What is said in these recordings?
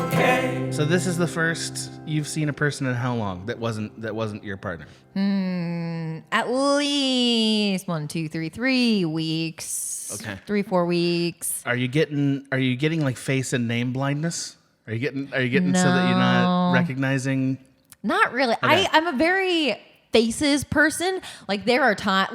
Okay. So this is the first you've seen a person in how long that wasn't your partner? At least 3 weeks. Okay. 3-4 weeks. Are you getting like face and name blindness? Are you getting so that you're not recognizing? Not really. Okay. I'm a very faces person. Like there are times,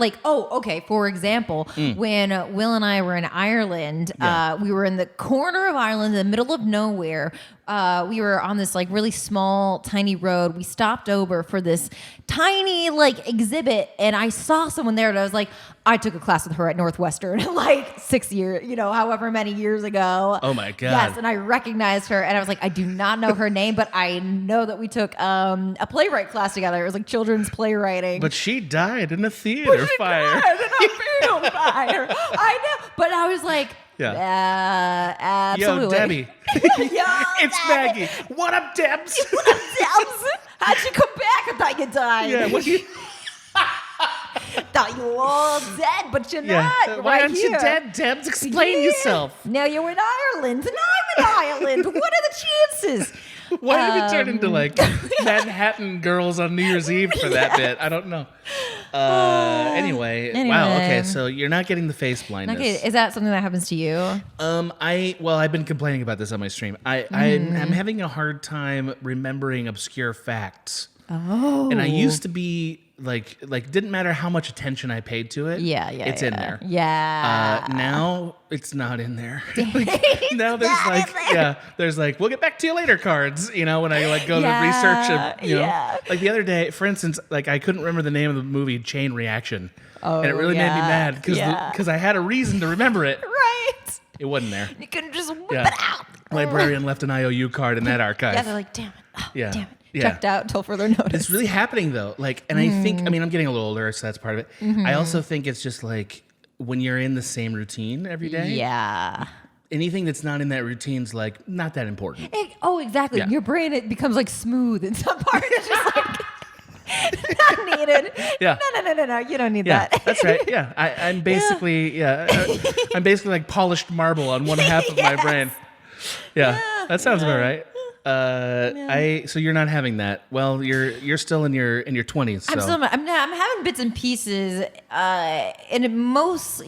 for example, when Will and I were in Ireland, we were in the corner of Ireland, in the middle of nowhere. We were on this like really small, tiny road. We stopped over for this tiny like exhibit, and I saw someone there, and I was like, I took a class with her at Northwestern like 6 years, however many years ago. Oh my God. Yes, and I recognized her, and I was like, I do not know her name, but I know that we took a playwright class together. It was like children's playwriting. But she died in a theater fire. Died in a field fire. I know, but I was like, absolutely. Yo, Debbie. It's Debbie. Maggie. What up, Debs? What up, Debs? How'd you come back? I thought you died. Yeah, what you... Thought you were all dead, but you're not. You're Why right aren't here. you dead, Debs? Explain yourself. Now you're in Ireland, and I'm in Ireland. What are the chances? Why did we turn into like Manhattan girls on New Year's Eve for that bit? I don't know. Anyway, wow. Okay, so you're not getting the face blindness. Okay, is that something that happens to you? I've been complaining about this on my stream. I'm having a hard time remembering obscure facts. Oh. And I used to be like didn't matter how much attention I paid to it. It's in there. Yeah. Now it's not in there. Now there's like we'll get back to you later cards. When I like go to research. Like the other day, for instance, like I couldn't remember the name of the movie Chain Reaction, and it really made me mad because I had a reason to remember it. Right. It wasn't there. You couldn't just whip it out. Librarian left an IOU card in that archive. Yeah, they're like, damn it. Oh, Yeah. Damn it. Yeah. Checked out until further notice. It's really happening though. Like, and I think, I'm getting a little older, so that's part of it. I also think it's just like when you're in the same routine every day. Yeah. Anything that's not in that routine's like not that important. Exactly. Yeah. Your brain, it becomes like smooth in some parts. It's just like not needed. Yeah. No. You don't need Yeah, that. that's right. Yeah, I'm basically I'm basically like polished marble on one half of my brain. Yeah, that sounds about right. So you're not having that. Well, you're still in your 20s. So. I'm having bits and pieces. And most,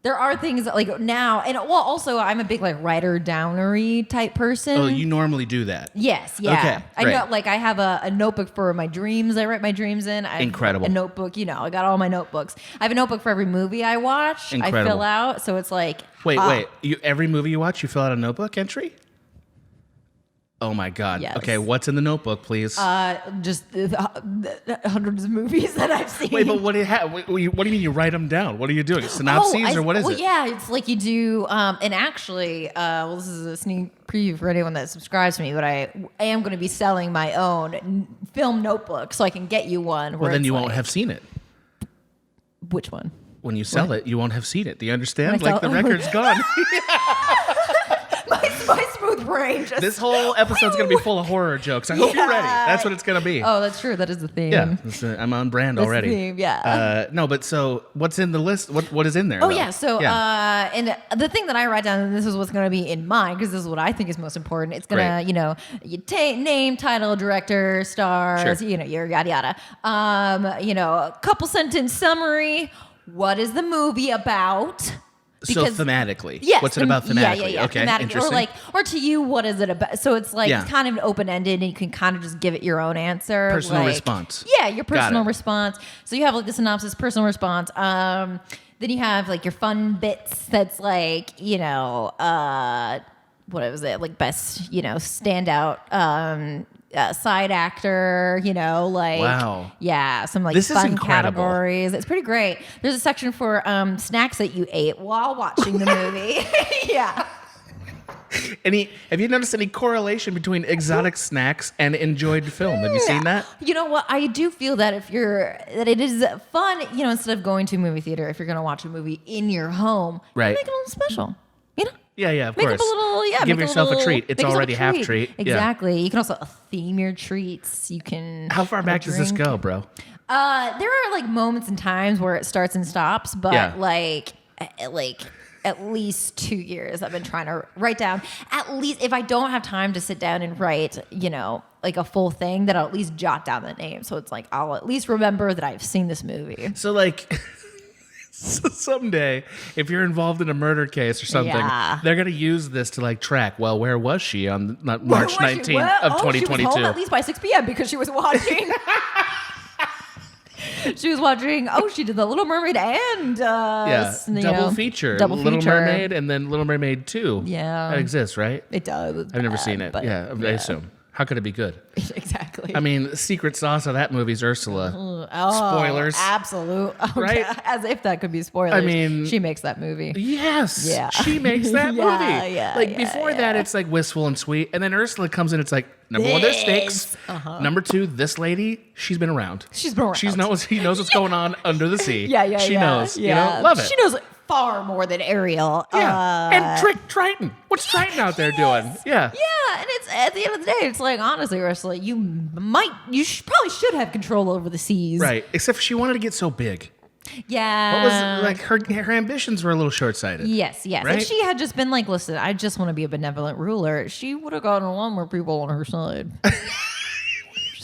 there are things that, like now, and also I'm a big like writer downery type person. Oh, you normally do that. Yes, yeah. Okay, I know, like I have a notebook for my dreams. I write my dreams in. Incredible. A notebook, I got all my notebooks. I have a notebook for every movie I watch. Incredible. I fill out, so it's like Wait. Every movie you watch, you fill out a notebook entry? Oh my God. Yes. Okay, what's in the notebook, please? Just the hundreds of movies that I've seen. Wait, but what do you mean you write them down? What are you doing? Synopses or what is it? Yeah, it's like you do, and actually, this is a sneak preview for anyone that subscribes to me, but I am going to be selling my own film notebook, so I can get you one. Well, then you won't have seen it. Which one? When you sell it, you won't have seen it. Do you understand? Like the record's gone. My smooth brain. This whole episode's going to be full of horror jokes. I hope you're ready. That's what it's going to be. Oh, that's true. That is the theme. Yeah, I'm on brand That's already. the theme, yeah. No, but so what's in the list? What is in there? Oh, though? yeah. So, and the thing that I write down, and this is what's going to be in mine, because this is what I think is most important. It's going to, name, title, director, stars, Sure. your yada yada. A couple sentence summary. What is the movie about? Because, so thematically, yes, what's it about thematically? Yeah. Okay, thematically. interesting. Or to you, what is it about? So it's like it's kind of open ended, and you can kind of just give it your own answer. Personal response. Yeah, your personal response. So you have like the synopsis, personal response. Then you have like your fun bits. That's like what was it? Like best standout. Side actor, wow. Yeah, some like this fun categories. It's pretty great. There's a section for snacks that you ate while watching the movie. Yeah. Have you noticed any correlation between exotic snacks and enjoyed film? Have you seen that? You know what? I do feel that that it is fun, instead of going to a movie theater, if you're going to watch a movie in your home, right. Make it a little special, Yeah, of make course. Up a little, give yourself a treat. It's already half treat. Exactly. You can also theme your treats. You can. How far back does this go, bro? There are like moments and times where it starts and stops, but like like at least 2 years I've been trying to write down, at least if I don't have time to sit down and write, like a full thing, then I'll at least jot down the name. So it's like, I'll at least remember that I've seen this movie. So like so someday, if you're involved in a murder case or something, they're going to use this to like track, well, where was she on March 19th of 2022? She was home at least by 6 p.m. because she was watching... She was watching. She did The Little Mermaid and double feature, Little Mermaid and then Little Mermaid 2. Yeah, that exists, right? It does. I've never seen it. Yeah, I assume. How could it be good? Exactly. I mean, the secret sauce of that movie is Ursula. Spoilers. Absolute. Right? As if that could be spoilers. I mean, she makes that movie. Yes. Yeah. She makes that movie. Yeah. Before that, it's like wistful and sweet. And then Ursula comes in, it's like, number one, there's stakes. Number two, this lady, she's been around. She knows what's going on under the sea. She knows. Love it. She knows far more than Ariel. Yeah. And Triton. What's Triton out there doing? Yeah. Yeah, and it's at the end of the day, it's like, honestly, Ursula, you probably should have control over the seas. Right. Except she wanted to get so big. Yeah. What was like her ambitions were a little short-sighted. Yes. Right? If she had just been like, listen, I just want to be a benevolent ruler, she would have gotten a lot more people on her side.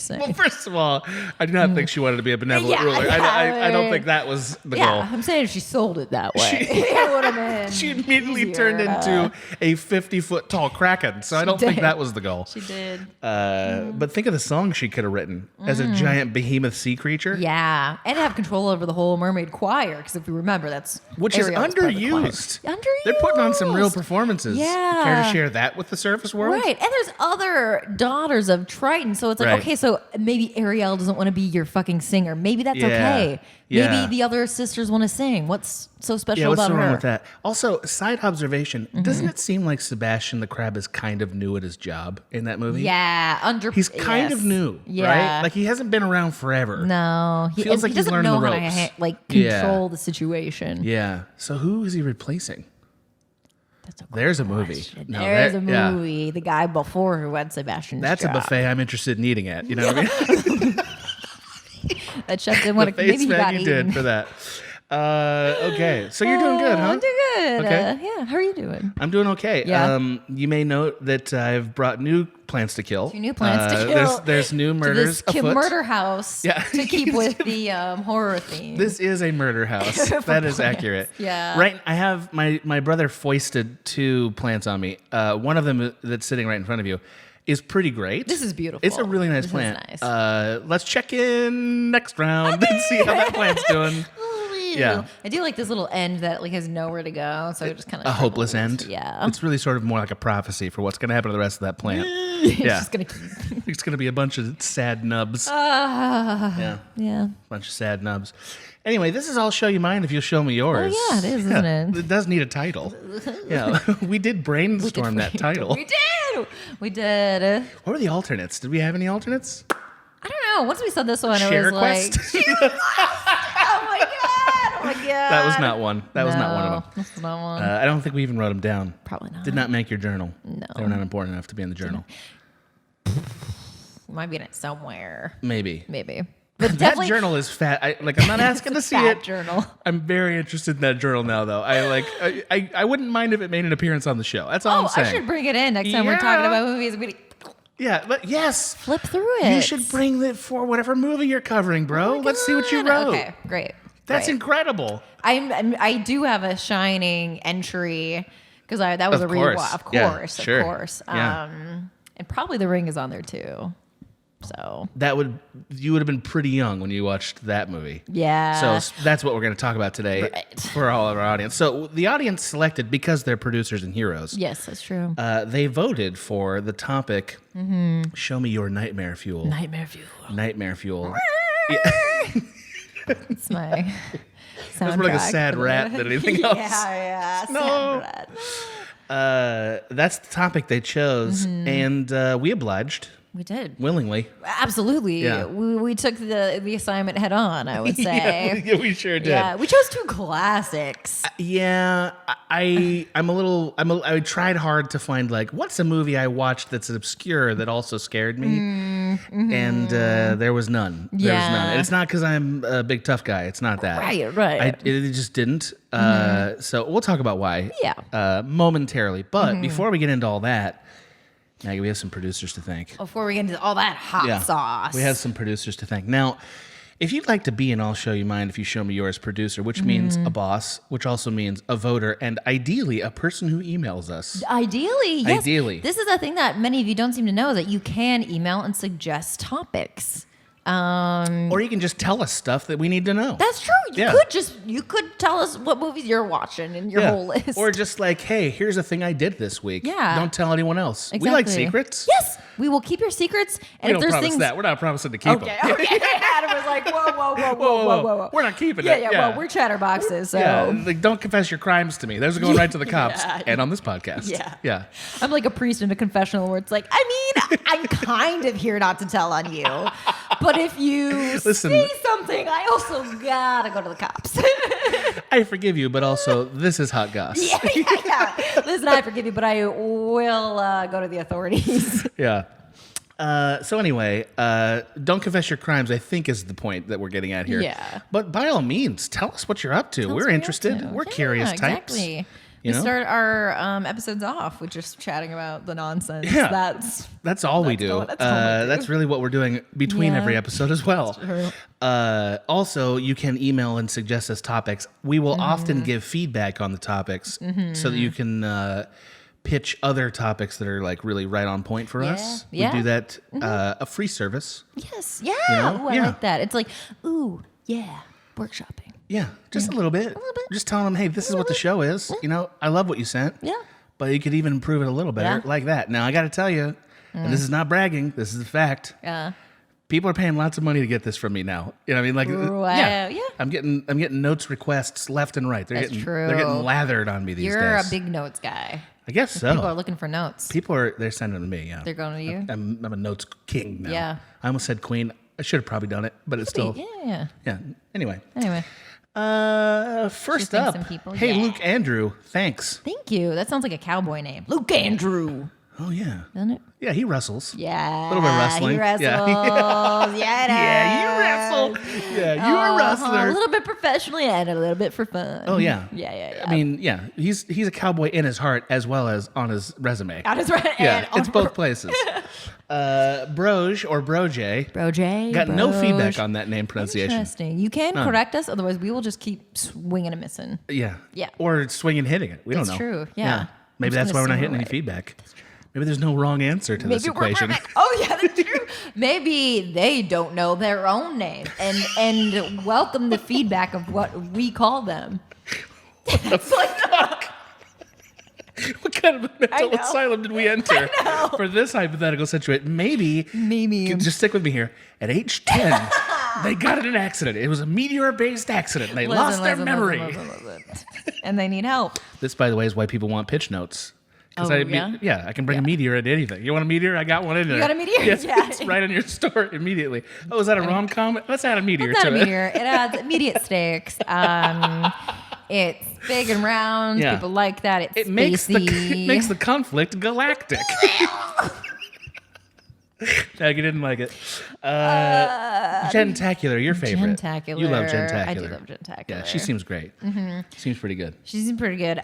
Well, first of all, I do not think she wanted to be a benevolent ruler. I don't think that was the goal. Yeah, I'm saying if she sold it that way, it would have been She immediately easier. turned into a 50-foot tall kraken, so I don't think that was the goal. She did. But think of the song she could have written as a giant behemoth sea creature. Yeah, and have control over the whole mermaid choir, because if you remember, which is underused. They're putting on some real performances. Yeah. Care to share that with the surface world? Right, and there's other daughters of Triton, so it's like, okay, so maybe Ariel doesn't want to be your fucking singer. Maybe that's okay. Maybe the other sisters want to sing. What's so special about her? What's wrong with that? Also, side observation, doesn't it seem like Sebastian the Crab is kind of new at his job in that movie? Yeah. He's kind of new, right? Like, he hasn't been around forever. No. Feels like he he's doesn't learning know the how ropes. to control the situation. Yeah. So who is he replacing? There's a movie. No, there's a movie. Yeah. The guy before who had Sebastian's That's job. A buffet I'm interested in eating at. You know what I mean? That chef didn't want to. Maybe he got eaten. Did for that. Okay, so you're doing good, huh? I'm doing good. Okay. Yeah. How are you doing? I'm doing okay. Yeah. You may note that I've brought new plants to kill. 2 new plants to kill. There's new murders to this afoot. murder house. Yeah. To keep with the horror theme. This is a murder house. That is accurate. Yeah. Right. I have my brother foisted 2 plants on me. One of them that's sitting right in front of you is pretty great. This is beautiful. It's a really nice plant. Is nice. Let's check in next round and see how that plant's doing. Yeah, I do like this little end that like has nowhere to go, so it just kind of a hopeless end. Yeah, it's really sort of more like a prophecy for what's going to happen to the rest of that plant. It's just gonna keep. It's going to be a bunch of sad nubs. Yeah, a bunch of sad nubs. Anyway, this is I'll show you mine if you'll show me yours. Oh yeah, it is, isn't it? It does need a title. Yeah, we did brainstorm that title. We did. What were the alternates? Did we have any alternates? I don't know. Once we said this one, Share it was Quest? like, oh my god. That was not one. That was not one of them. That's not one. I don't think we even wrote them down. Probably not. Did not make your journal. No. They were not important enough to be in the journal. Might be in it somewhere. Maybe. But that journal is fat. I'm not asking to see it. Journal. I'm very interested in that journal now, though. I wouldn't mind if it made an appearance on the show. That's all I'm saying. I should bring it in next time we're talking about movies. Yeah, but yes. Flip through it. You should bring it for whatever movie you're covering, bro. Let's see what you wrote. Okay, great. That's incredible. I do have a Shining entry because that was a rewatch. Of course, sure. Of course. And probably The Ring is on there too. So you would have been pretty young when you watched that movie. Yeah. So that's what we're going to talk about today for all of our audience. So the audience selected, because they're producers and heroes. Yes, that's true. They voted for the topic, Show me your nightmare fuel. Nightmare fuel. Nightmare fuel. It's my soundtrack. That's more like a sad rat than anything else. Yeah. No. Sad rat. That's the topic they chose, and we obliged. We did. Willingly. Absolutely. Yeah. We took the assignment head on, I would say. Yeah, we sure did. Yeah, we chose 2 classics. I tried hard to find, like, what's a movie I watched that's obscure that also scared me? and there was none. There was none. And it's not because I'm a big tough guy. It's not that. Right. It just didn't. So we'll talk about why momentarily. But before we get into all that, Maggie, we have some producers to thank. Before we get into all that hot sauce. We have some producers to thank. Now, if you'd like to be an I'll Show You Mine If You Show Me Yours producer, which means a boss, which also means a voter, and ideally a person who emails us. Ideally, yes. Ideally. This is a thing that many of you don't seem to know, that you can email and suggest topics. Or you can just tell us stuff that we need to know. That's true. You could tell us what movies you're watching in your whole list. Or just like, hey, here's a thing I did this week. Yeah. Don't tell anyone else. Exactly. We like secrets. Yes. We will keep your secrets. And We if don't there's promise things that. We're not promising to keep them. Okay. Adam was like, whoa. We're not keeping Yeah, it. well, we're chatterboxes, so. Yeah, like, don't confess your crimes to me. Those are going right to the cops and on this podcast. Yeah. I'm like a priest in a confessional where it's like, I mean, I'm kind of here not to tell on you. But if you say something, I also gotta go to the cops. I forgive you, but also this is hot goss. Yeah. Listen, I forgive you, but I will go to the authorities. Yeah. So anyway, don't confess your crimes, I think is the point that we're getting at here. Yeah. But by all means, tell us what you're up to. We're interested. We're curious types. Exactly. You know? Start our episodes off with just chatting about the nonsense. Yeah. That's all we do. That's really what we're doing between every episode as well. True. Also, you can email and suggest us topics. We will often give feedback on the topics so that you can pitch other topics that are like really right on point for us. We do that, a free service. Yes. Yeah. You know? Ooh, I like that. It's like, workshopping. Yeah, just a little bit. Just telling them, hey, this is what the show is. You know, I love what you sent. Yeah. But you could even improve it a little better like that. Now, I got to tell you, and this is not bragging, this is a fact. People are paying lots of money to get this from me now. You know what I mean? Like, yeah. I'm getting notes requests left and right. They're getting lathered on me these days. You're a big notes guy. I guess so. People are looking for notes. They're sending them to me, yeah. They're going to you? I'm a notes king now. Yeah. I almost said queen. I should have probably done it, but it's still. Yeah. Anyway. First up, some people. Hey, Luke Andrew, thanks. Thank you. That sounds like a cowboy name. Luke Andrew. Oh, yeah. Doesn't it? Yeah, he wrestles. Yeah. A little bit of wrestling. He wrestles. Yeah, you wrestle. Yeah, you're a wrestler. A little bit professionally and a little bit for fun. Oh, yeah. Yeah. I mean, he's a cowboy in his heart as well as on his resume. On his resume. Yeah, it's both places. Broge or Broje. Got no feedback on that name pronunciation. Interesting. You can correct us, otherwise we will just keep swinging and missing. Yeah. Yeah. Or swinging and hitting it. We don't know. That's true. Yeah. Maybe that's why we're not hitting any feedback. That's true. Maybe there's no wrong answer to this equation. Oh, yeah, that's true. Maybe they don't know their own name and welcome the feedback of what we call them. It's like, what kind of a mental asylum did we enter for this hypothetical situation? Maybe. Just stick with me here. At age 10, they got in an accident. It was a meteor-based accident. They lost their memory. And they need help. This, by the way, is why people want pitch notes. Oh, I can bring a meteor into anything. You want a meteor? I got one in there. You got a meteor? Yes, it's right in your store immediately. Oh, is that a rom-com? Let's add a meteor to it. It adds immediate stakes. It's big and round. Yeah. People like that. It makes the conflict galactic. Doug, you didn't like it. Gentacular, your favorite. Gentacular. You love Gentacular. I do love Gentacular. Yeah, she seems great. Seems pretty good. She seems pretty good.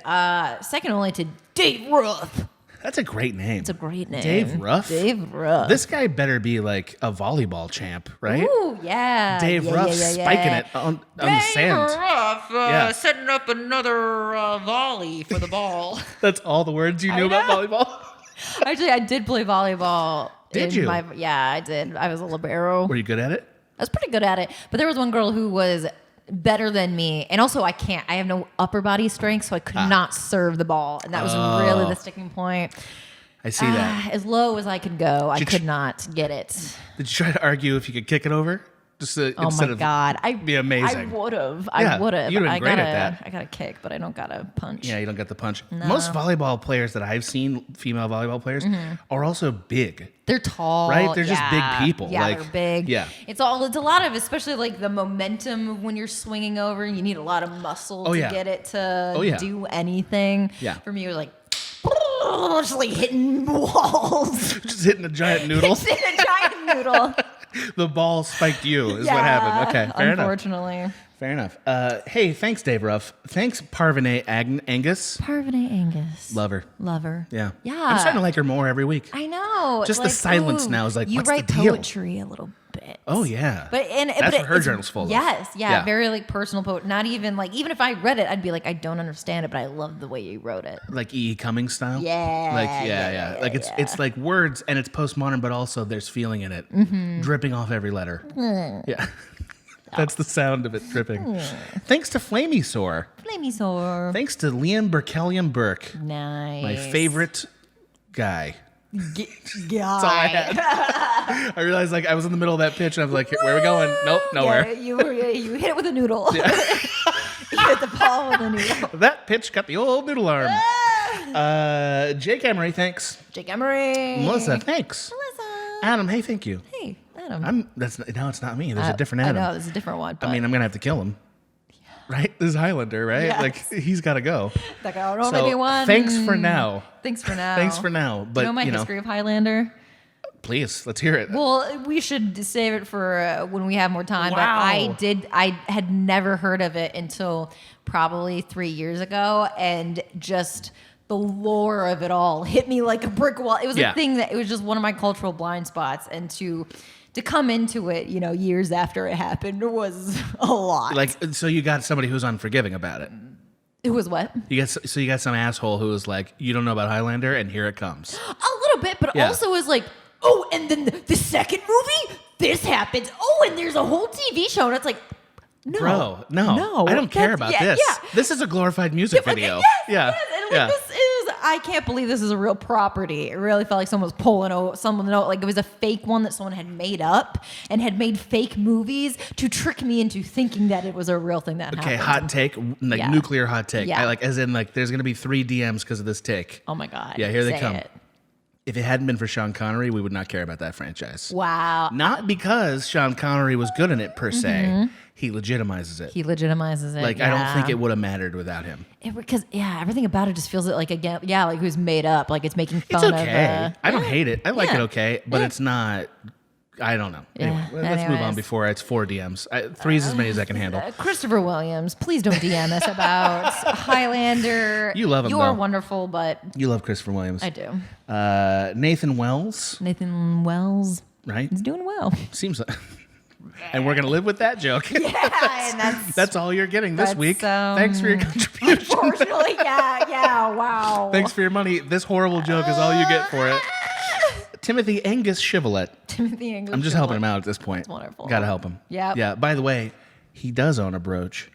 Second only to Dave Ruff. That's a great name. It's a great name. Dave Ruff? Dave Ruff. This guy better be like a volleyball champ, right? Ooh, yeah. Dave Ruff spiking it on the sand. Dave Ruff setting up another volley for the ball. That's all the words you knew about volleyball? Actually, I did play volleyball. Did you? Yeah, I did. I was a libero. Were you good at it? I was pretty good at it. But there was one girl who was better than me. And also, I have no upper body strength, so I could not serve the ball. And that was really the sticking point. I see that. As low as I could go, I could not get it. Did you try to argue if you could kick it over? Just instead of God, be amazing. I would have. Yeah, I would have. You'd have been great at that. I got a kick, but I don't got a punch. Yeah, you don't get the punch. No. Most volleyball players that I've seen, female volleyball players, are also big. They're tall, right? They're just big people. Yeah, they're big. Yeah, it's a lot of, especially like the momentum of when you're swinging over. You need a lot of muscle to get it to do anything. Yeah, for me, it was like just like hitting walls, just hitting a giant noodle. Just hitting a giant Noodle. The ball spiked you is what happened. Okay, fair unfortunately. enough. Fair enough. Hey, thanks, Dave Ruff. Thanks, Parvene Angus. Parvene Angus. Love her. Yeah. I'm starting to like her more every week. I know. Just the silence now is like, you what's write the deal? poetry a little bit. Oh, yeah. But That's what her journal's full of. Yes. Yeah. Very like personal poet. Not even like, even if I read it, I'd be like, I don't understand it, but I love the way you wrote it. Like E.E. Cummings style? Yeah. Like, yeah. Like it's like words and it's postmodern, but also there's feeling in it. Dripping off every letter. Yeah. That's the sound of it dripping. Thanks to Flamey Sore. Thanks to Liam Berkelium Burke. Nice. My favorite guy. Guy. That's all I had. I realized like I was in the middle of that pitch and I was like, where are we going? Nope, nowhere. Yeah, you hit it with a noodle. Yeah. You hit the ball with a noodle. That pitch got the old noodle arm. Jake Emery, thanks. Jake Emery. Melissa, thanks. Adam, hey, thank you. Hey, Adam. No, it's not me. There's a different Adam. I know, there's a different one. I mean, I'm gonna have to kill him. Right? This is Highlander, right? Yes. Like he's gotta go. Like, I don't know, one. Thanks for now. Thanks for now. Thanks for now. But Do you know my history of Highlander? Please, let's hear it. Well, we should save it for when we have more time. Wow. But I had never heard of it until probably 3 years ago, and just the lore of it all hit me like a brick wall. It was a thing that it was just one of my cultural blind spots, and to come into it, years after it happened was a lot. Like, so you got somebody who's unforgiving about it. It was what? You got some asshole who was like, you don't know about Highlander, and here it comes. A little bit, but also was like, oh, and then the second movie, this happens. Oh, and there's a whole TV show, and it's like, no. Bro, no. I don't care about this. Yeah. This is a glorified music video. Yes. And this is, I can't believe this is a real property. It really felt like someone was pulling someone out. Like it was a fake one that someone had made up and had made fake movies to trick me into thinking that it was a real thing that happened. Okay, hot take, nuclear hot take. Yeah. I like, as in like, there's going to be 3 DMs because of this take. Oh my God. Yeah, here they come. It. If it hadn't been for Sean Connery, we would not care about that franchise. Wow. Not because Sean Connery was good in it per se. He legitimizes it. Like, I don't think it would have mattered without him. Because everything about it just feels like like it was made up. Like it's making fun it's okay. of. I don't hate it. I like it okay, but it's not. I don't know. Anyway, let's move on before it's 4 DMs. 3 is as many as I can handle. Christopher Williams, please don't DM us about Highlander. You love him, You're though. wonderful, but You love Christopher Williams. I do. Nathan Wells. Right? He's doing well. Seems like. And we're going to live with that joke. Yeah, and that's all you're getting this week. Thanks for your contribution. Unfortunately, wow. Thanks for your money. This horrible joke is all you get for it. Timothy Angus Chivalet. I'm just helping him out at this point. That's wonderful. Got to help him. Yeah. By the way, he does own a brooch.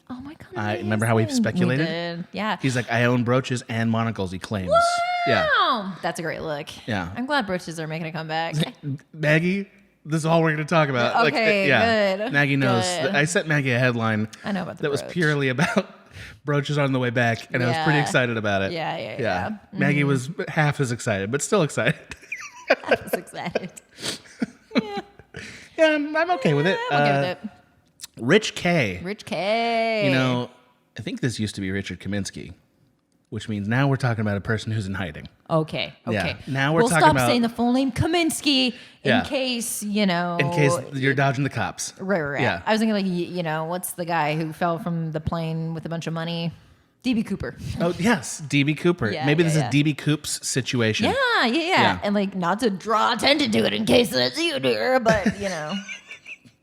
Oh my God. I remember how we speculated. We did. Yeah. He's like, I own brooches and monocles. He claims. Wow. Yeah. That's a great look. Yeah. I'm glad brooches are making a comeback. Maggie, this is all we're going to talk about. Okay, good. Maggie knows. Good. I sent Maggie a headline. I know about the that brooch. was purely about brooches on the way back, and I was pretty excited about it. Yeah. Maggie was half as excited, but still excited. I was excited. Yeah, I'm okay with it. I'm okay with it. Rich K. I think this used to be Richard Kaminsky, which means now we're talking about a person who's in hiding. Okay. Yeah. Now we're we'll talking stop about saying the full name Kaminsky in case, in case you're dodging the cops. Right. Yeah. I was thinking like, what's the guy who fell from the plane with a bunch of money? DB Cooper. Oh, yes. DB Cooper. Yeah, Maybe this is DB Coop's situation. Yeah. And like, not to draw attention to it in case that's you, dear, but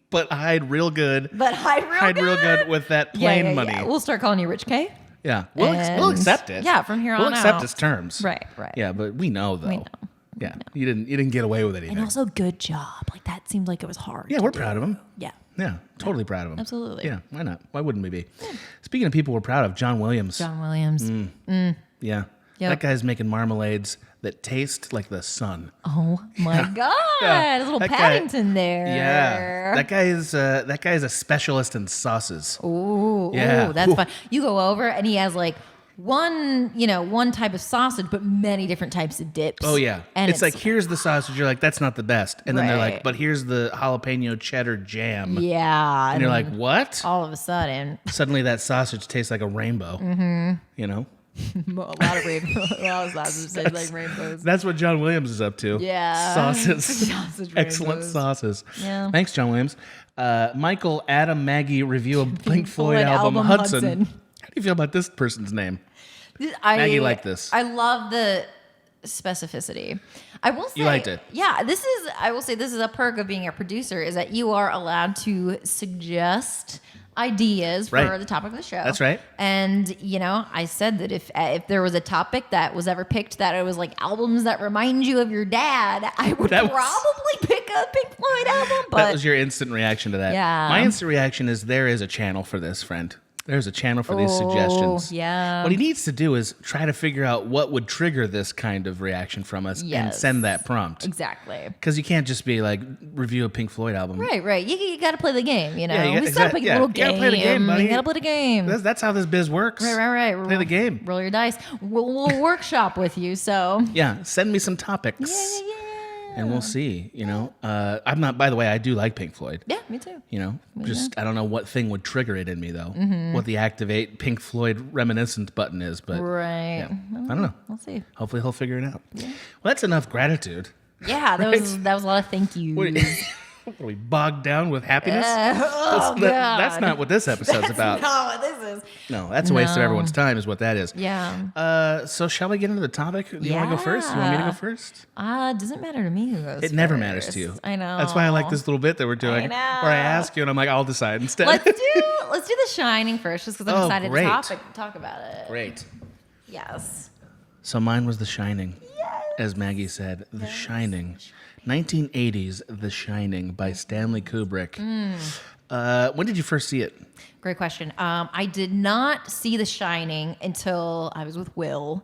But hide real good. Hide real good with that plane money. Yeah. We'll start calling you Rich K. Yeah. We'll accept it. Yeah, from here on out. We'll accept his terms. Right. Yeah, but we know though. We know. Yeah. You didn't get away with anything. And also good job. Like that seemed like it was hard. Yeah, we're proud of him. Yeah. Yeah, totally proud of him. Absolutely. Yeah, why not? Why wouldn't we be? Speaking of people we're proud of, John Williams. Yeah. Yep. That guy's making marmalades that taste like the sun. Oh my God. Yeah. A little That Paddington there. Yeah. That guy is a specialist in sauces. Ooh. Yeah. Ooh, that's fun. You go over and he has like one type of sausage, but many different types of dips. Oh yeah. And it's like, here's the sausage. You're like, that's not the best. And then they're like, Right. but here's the jalapeno cheddar jam. Yeah. And you're like, what? all of a sudden. Suddenly that sausage tastes like a rainbow. Mm-hmm. A lot of rainbows. A lot of sausage like rainbows. That's what John Williams is up to. Yeah. Sauces. Sausage Excellent rainbows. sauces. Yeah. Thanks, John Williams. Michael, Adam, Maggie review of Pink Floyd album Hudson. How do you feel about this person's name? Maggie liked this. I love the specificity. I will say You liked it. Yeah, I will say this is a perk of being a producer is that you are allowed to suggest ideas for the topic of the show. That's right. And I said that if there was a topic that was ever picked that it was like albums that remind you of your dad, I would probably pick a Pink Floyd album. But that was your instant reaction to that. Yeah. My instant reaction is there is a channel for this, friend. There's a channel for these suggestions. Yeah. What he needs to do is try to figure out what would trigger this kind of reaction from us and send that prompt. Exactly. Because you can't just be like, review a Pink Floyd album. Right. You got to play the game, Yeah, we gotta play a little game. You gotta play the game, buddy. You got to play the game. That's how this biz works. Right. Play the game. Roll your dice. We'll workshop with you, so. Yeah, send me some topics. Yeah. And we'll see, I'm not, by the way, I do like Pink Floyd. Yeah, me too. I don't know what thing would trigger it in me, though. Mm-hmm. What the activate Pink Floyd reminiscent button is, but Right. yeah, I don't know. We'll see. Hopefully he'll figure it out. Yeah. Well, that's enough gratitude. Yeah, that was a lot of thank yous. Are we bogged down with happiness? God. That's not what this episode's about. No, what this is. No, that's a waste of everyone's time is what that is. Yeah. So shall we get into the topic? Do you want to go first? You want me to go first? Doesn't matter to me who goes It never first. matters to you. I know. That's why I like this little bit that we're doing. I know. Where I ask you and I'm like, I'll decide instead. Let's do The Shining first, just because I'm excited great. to talk about it. Great. Yes. So mine was The Shining. Yes. As Maggie said, The Shining. 1980s The Shining by Stanley Kubrick. When did you first see it? Great question. I did not see The Shining until I was with Will.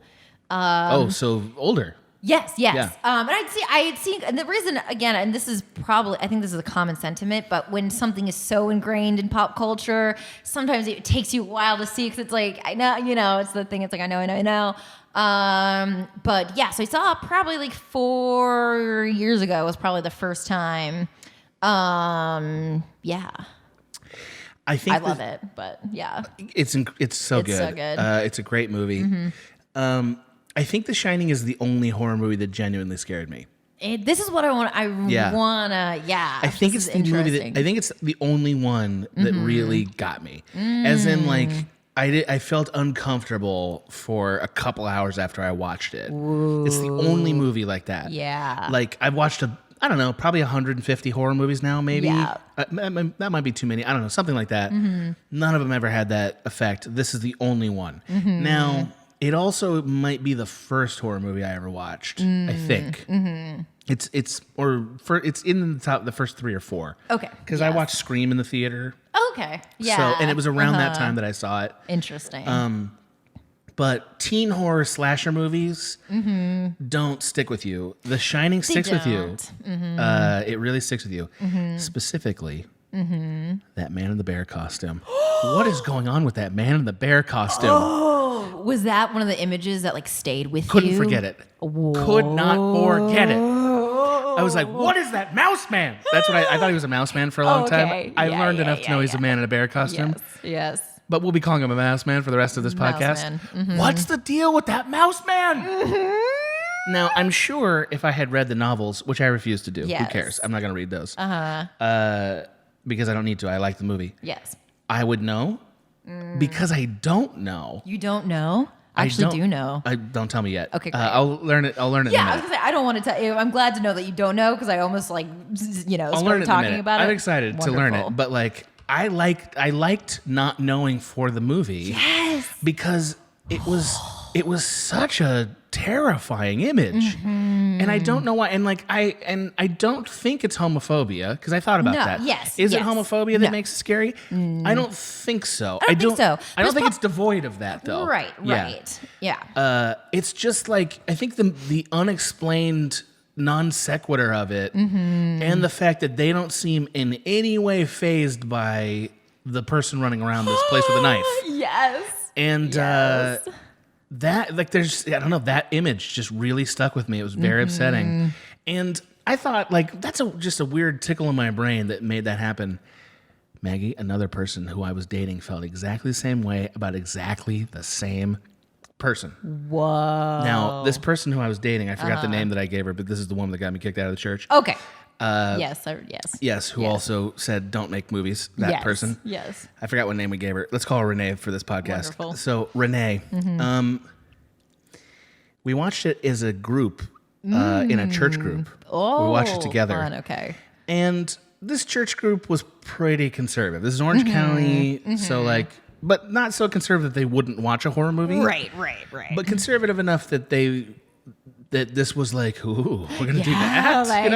So older. Yes. Yeah. And I had seen, and the reason, again, and this is probably, I think this is a common sentiment, but when something is so ingrained in pop culture, sometimes it takes you a while to see, because it's like, I know, it's the thing, it's like, I know. But yeah, so I saw it probably like 4 years ago was probably the first time. Yeah. I think I love it, but yeah. It's so good. It's so good. It's a great movie. I think The Shining is the only horror movie that genuinely scared me. This is what I want. I wanna. I think it's the movie I think it's the only one that really got me. As in, like, I felt uncomfortable for a couple hours after I watched it. Ooh. It's the only movie like that. Yeah. Like, I've watched probably 150 horror movies now, maybe. Yeah. That might be too many. I don't know, something like that. None of them ever had that effect. This is the only one. Now, it also might be the first horror movie I ever watched. I think it's in the first 3 or 4. Okay, because I watched Scream in the theater. Okay, yeah. So, and it was around that time that I saw it. Interesting. But teen horror slasher movies don't stick with you. The Shining sticks with you. It really sticks with you. Specifically, that man in the bear costume. What is going on with that man in the bear costume? Was that one of the images that like stayed with you? Couldn't forget it. Could not forget it. I was like, what is that mouse man? That's what I thought he was a mouse man for a long time. I learned enough to know he's a man in a bear costume. Yes. But we'll be calling him a mouse man for the rest of this podcast. Man. What's the deal with that mouse man? Now, I'm sure if I had read the novels, which I refuse to do, who cares? I'm not going to read those. Because I don't need to. I like the movie. Yes. I would know. Because I don't know. You don't know? I actually do know. Don't tell me yet. Okay, great. I'll learn it. In a minute. I was gonna say I don't want to tell you. I'm glad to know that you don't know because I almost I'll started learn it talking about it. I'm excited to learn it, but like I liked not knowing for the movie. Yes. Because it was such a terrifying image, and I don't know why. And like I don't think it's homophobia because I thought about that. Yes. Is it homophobia that makes it scary? I don't think so. I don't think so. I don't think it's devoid of that though. Right. Yeah. It's just like I think the unexplained non sequitur of it, and the fact that they don't seem in any way fazed by the person running around this place with a knife. Yes. And that, like, there's, I don't know, that image just really stuck with me. It was very upsetting. And I thought, like, that's just a weird tickle in my brain that made that happen. Maggie, another person who I was dating, felt exactly the same way about exactly the same person. Whoa. Now, this person who I was dating, I forgot the name that I gave her, but this is the woman that got me kicked out of the church. Okay. Yes. Yes, who also said, don't make movies, that person. Yes. I forgot what name we gave her. Let's call her Renee for this podcast. Wonderful. So, Renee, we watched it as a group, in a church group. Oh, we watched it together. Fun. Okay. And this church group was pretty conservative. This is Orange County, so like, but not so conservative that they wouldn't watch a horror movie. Right. But conservative enough that that this was like, ooh, we're gonna do that. Like,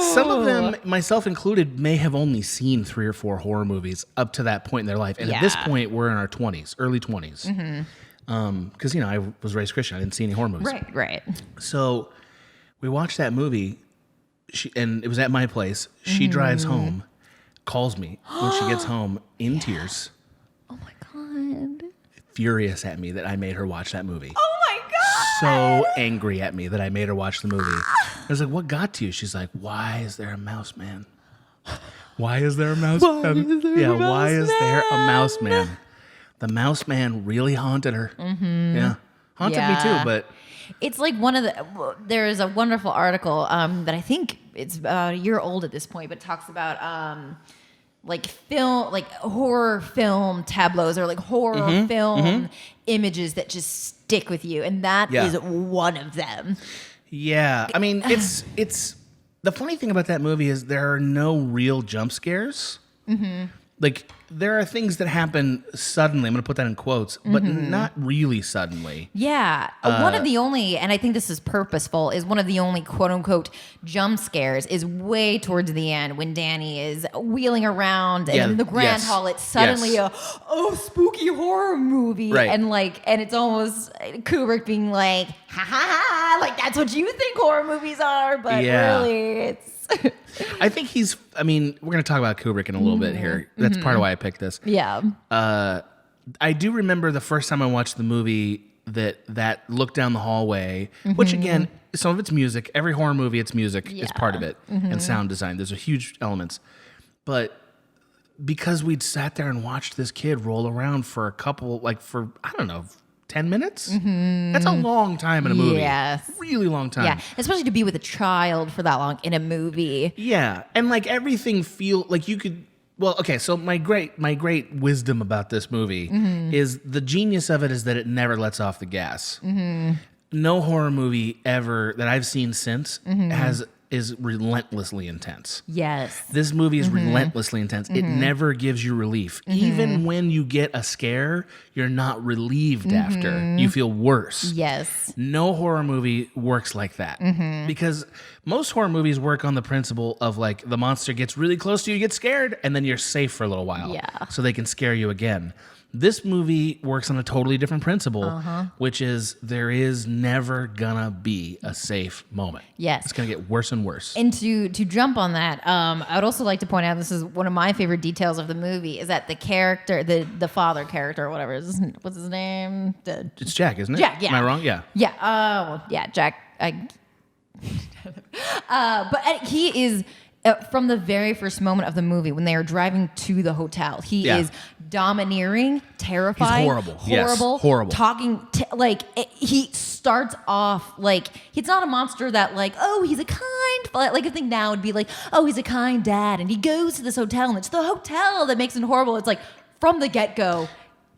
Some of them, myself included, may have only seen 3 or 4 horror movies up to that point in their life, and at this point, we're in our 20s, early 20s. Because I was raised Christian, I didn't see any horror movies. Right. So we watched that movie. And it was at my place. She drives home, calls me when she gets home in tears. Oh my God. Furious at me that I made her watch that movie. Oh my God. So angry at me that I made her watch the movie. I was like, what got to you? She's like, why is there a mouse man? Why is there a mouse man? Why is there a mouse man? The mouse man really haunted her. Yeah. Haunted me too, but... It's like there is a wonderful article that I think it's about a year old at this point, but it talks about like horror film tableaus or like horror film images that just stick with you, and that is one of them. Yeah, I mean, it's the funny thing about that movie is there are no real jump scares. Like, there are things that happen suddenly. I'm going to put that in quotes, but not really suddenly. Yeah. One of the only, and I think this is purposeful, is one of the only quote-unquote jump scares is way towards the end when Danny is wheeling around and in the grand hall, it's suddenly a spooky horror movie. Right. And it's almost Kubrick being like, ha ha ha, like that's what you think horror movies are, but really it's... I think we're going to talk about Kubrick in a little bit here. That's part of why I picked this. Yeah. I do remember the first time I watched the movie that look down the hallway, which again, some of it's music. Every horror movie, it's music is part of it, and sound design. There's a huge elements. But because we'd sat there and watched this kid roll around for I don't know, 10 minutes? That's a long time in a movie. Yes. Really long time. Yeah, especially to be with a child for that long in a movie. Yeah, and like everything feel like you could... Well, okay, so my great wisdom about this movie is the genius of it is that it never lets off the gas. No horror movie ever that I've seen since is relentlessly intense. Yes. This movie is relentlessly intense. It never gives you relief. Even when you get a scare, you're not relieved after. You feel worse. Yes. No horror movie works like that. Because most horror movies work on the principle of like the monster gets really close to you, you get scared, and then you're safe for a little while. Yeah. So they can scare you again. This movie works on a totally different principle, which is there is never gonna be a safe moment. Yes. It's gonna get worse and worse. And to jump on that, I would also like to point out, this is one of my favorite details of the movie, is that the character, the father character or whatever, what's his name? It's Jack, isn't it? Jack, yeah. Am I wrong? Yeah. Yeah. Jack. But he is... from the very first moment of the movie, when they are driving to the hotel, he is domineering, terrifying, He's horrible, talking he starts off like he's not a monster that like, oh, he's a kind, like I think now would be like, oh, he's a kind dad, and he goes to this hotel, and it's the hotel that makes him horrible. It's like from the get-go.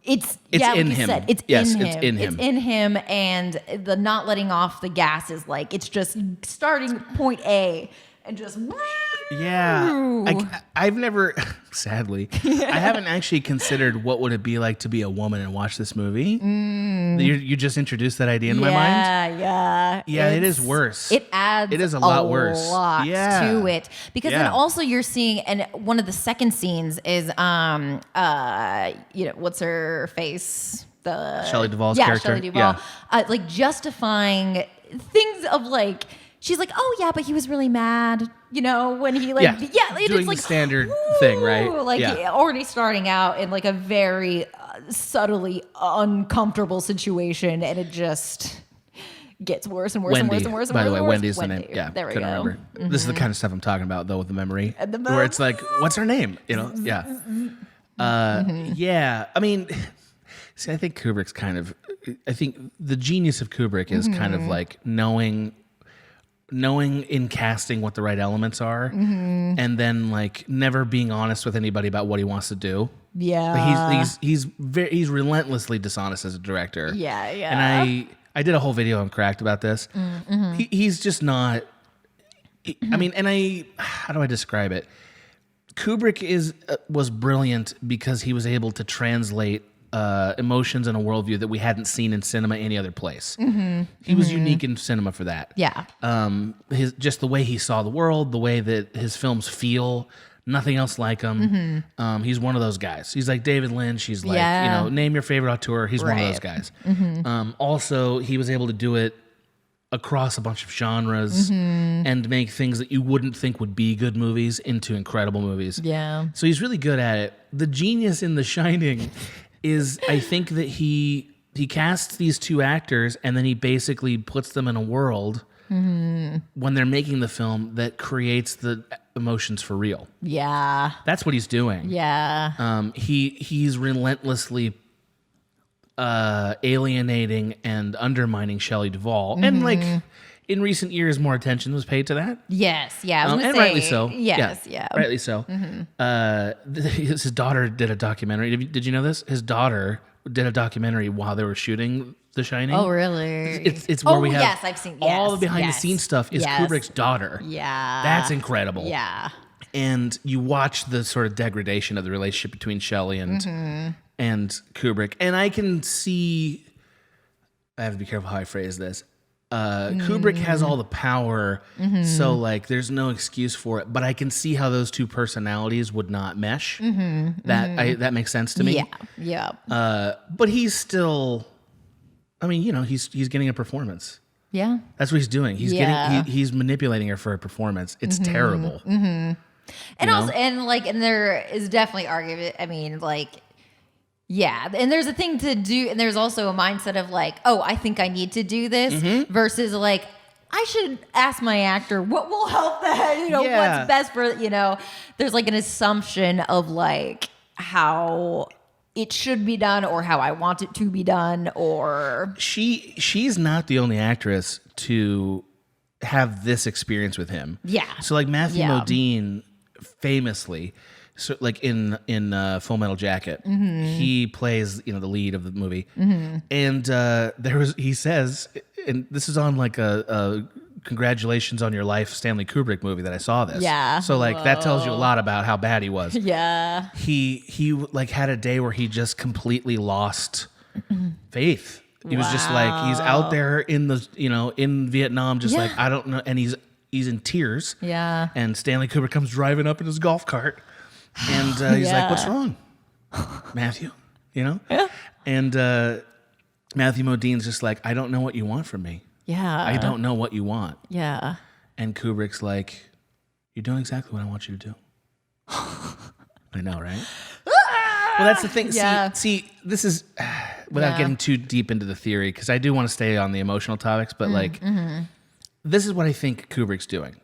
It's in him. It's in him, and the not letting off the gas is like it's just starting point A and just I've never, sadly, I haven't actually considered what would it be like to be a woman and watch this movie. You just introduced that idea in my mind. Yeah, it is worse. It adds. It is a lot worse. To it, because then also you're seeing, and one of the second scenes is what's her face, the Shelley Duvall's character. Shelley Duvall, like justifying things of like. She's like, oh yeah, but he was really mad, when he doing it's like, the standard thing, right? Already starting out in like a very subtly uncomfortable situation, and it just gets worse and worse and worse and worse. By the way, Wendy's the name. Yeah, there we go. Remember. This is the kind of stuff I'm talking about, though, with the memory, where it's like, what's her name? Yeah. I mean. See, I think Kubrick's I think the genius of Kubrick is kind of like knowing in casting what the right elements are, and then like never being honest with anybody about what he wants to do. Yeah. Like he's relentlessly dishonest as a director. Yeah. And I did a whole video on Cracked about this. He's just not. I mean, how do I describe it? Kubrick was brilliant because he was able to translate emotions and a worldview that we hadn't seen in cinema any other place. He was unique in cinema for that. Yeah. Just the way he saw the world, the way that his films feel, nothing else like him. He's one of those guys. He's like David Lynch. He's like, name your favorite auteur. He's one of those guys. Also, he was able to do it across a bunch of genres and make things that you wouldn't think would be good movies into incredible movies. Yeah. So he's really good at it. The genius in The Shining is, I think that he casts these two actors and then he basically puts them in a world when they're making the film that creates the emotions for real. Yeah. That's what he's doing. Yeah. He's relentlessly alienating and undermining Shelley Duvall, and like in recent years, more attention was paid to that. Yes, yeah, I was gonna and say, rightly so. Yes, rightly so. His daughter did a documentary. Did you know this? His daughter did a documentary while they were shooting The Shining. Oh, really? It's where we have. Yes, I've seen all the behind the scenes stuff. Is Kubrick's daughter? Yeah, that's incredible. Yeah, and you watch the sort of degradation of the relationship between Shelley and Kubrick. And I can see, I have to be careful how I phrase this. Kubrick has all the power, so like there's no excuse for it. But I can see how those two personalities would not mesh. That makes sense to me. Yeah, yeah. But he's still, I mean, he's getting a performance. Yeah, that's what he's doing. He's manipulating her for a performance. It's terrible. And also, and there is definitely argument. I mean, like. Yeah, and there's a thing to do, and there's also a mindset of like, oh, I think I need to do this, versus like, I should ask my actor what will help that, what's best for, there's like an assumption of like how it should be done or how I want it to be done, or she's not the only actress to have this experience with him. Yeah. So like Matthew Modine famously. So, like in Full Metal Jacket, he plays the lead of the movie, and he says, and this is on like a congratulations on your life Stanley Kubrick movie that I saw this. Yeah. So like that tells you a lot about how bad he was. Yeah. He like had a day where he just completely lost faith. He was just like he's out there in the in Vietnam, just like I don't know, and he's in tears. Yeah. And Stanley Kubrick comes driving up in his golf cart. And he's like, "What's wrong, Matthew?" Yeah. And Matthew Modine's just like, "I don't know what you want from me. Yeah. I don't know what you want." Yeah. And Kubrick's like, "You're doing exactly what I want you to do." I know, right? Well, that's the thing. See, this is without getting too deep into the theory, because I do want to stay on the emotional topics, but this is what I think Kubrick's doing.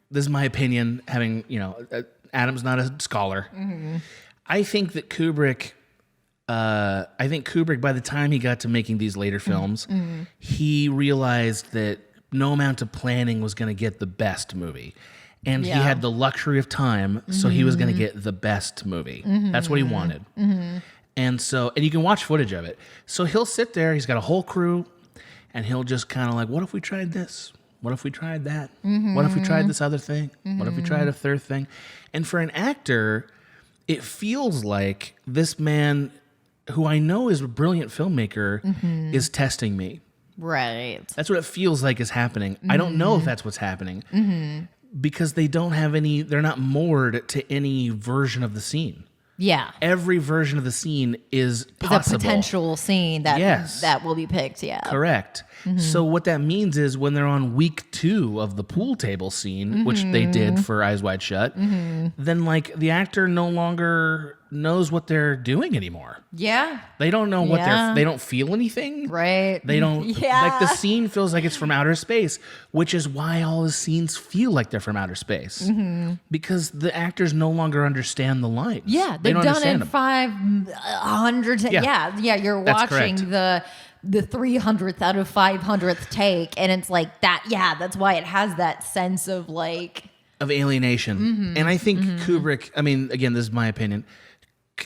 This is my opinion, having Adam's not a scholar. I think that Kubrick, by the time he got to making these later films, he realized that no amount of planning was going to get the best movie. And he had the luxury of time, so he was going to get the best movie. That's what he wanted. And you can watch footage of it. So he'll sit there, he's got a whole crew, and he'll just kind of like, what if we tried this? What if we tried that? What if we tried this other thing? What if we tried a third thing? And for an actor, it feels like this man, who I know is a brilliant filmmaker, is testing me. Right. That's what it feels like is happening. I don't know if that's what's happening, because they don't have they're not moored to any version of the scene. Yeah. Every version of the scene is possible. It's a potential scene that will be picked, Correct. So what that means is when they're on week 2 of the pool table scene, which they did for Eyes Wide Shut, then like the actor no longer knows what they're doing anymore. Yeah. They don't know what they don't feel anything. Right. They don't, like the scene feels like it's from outer space, which is why all the scenes feel like they're from outer space. Because the actors no longer understand the lines. Yeah. They They've don't done understand it them. 500. Yeah. You're watching the 300th out of 500th take. And it's like that. Yeah. That's why it has that sense of like. Of alienation. And I think Kubrick, I mean, again, this is my opinion.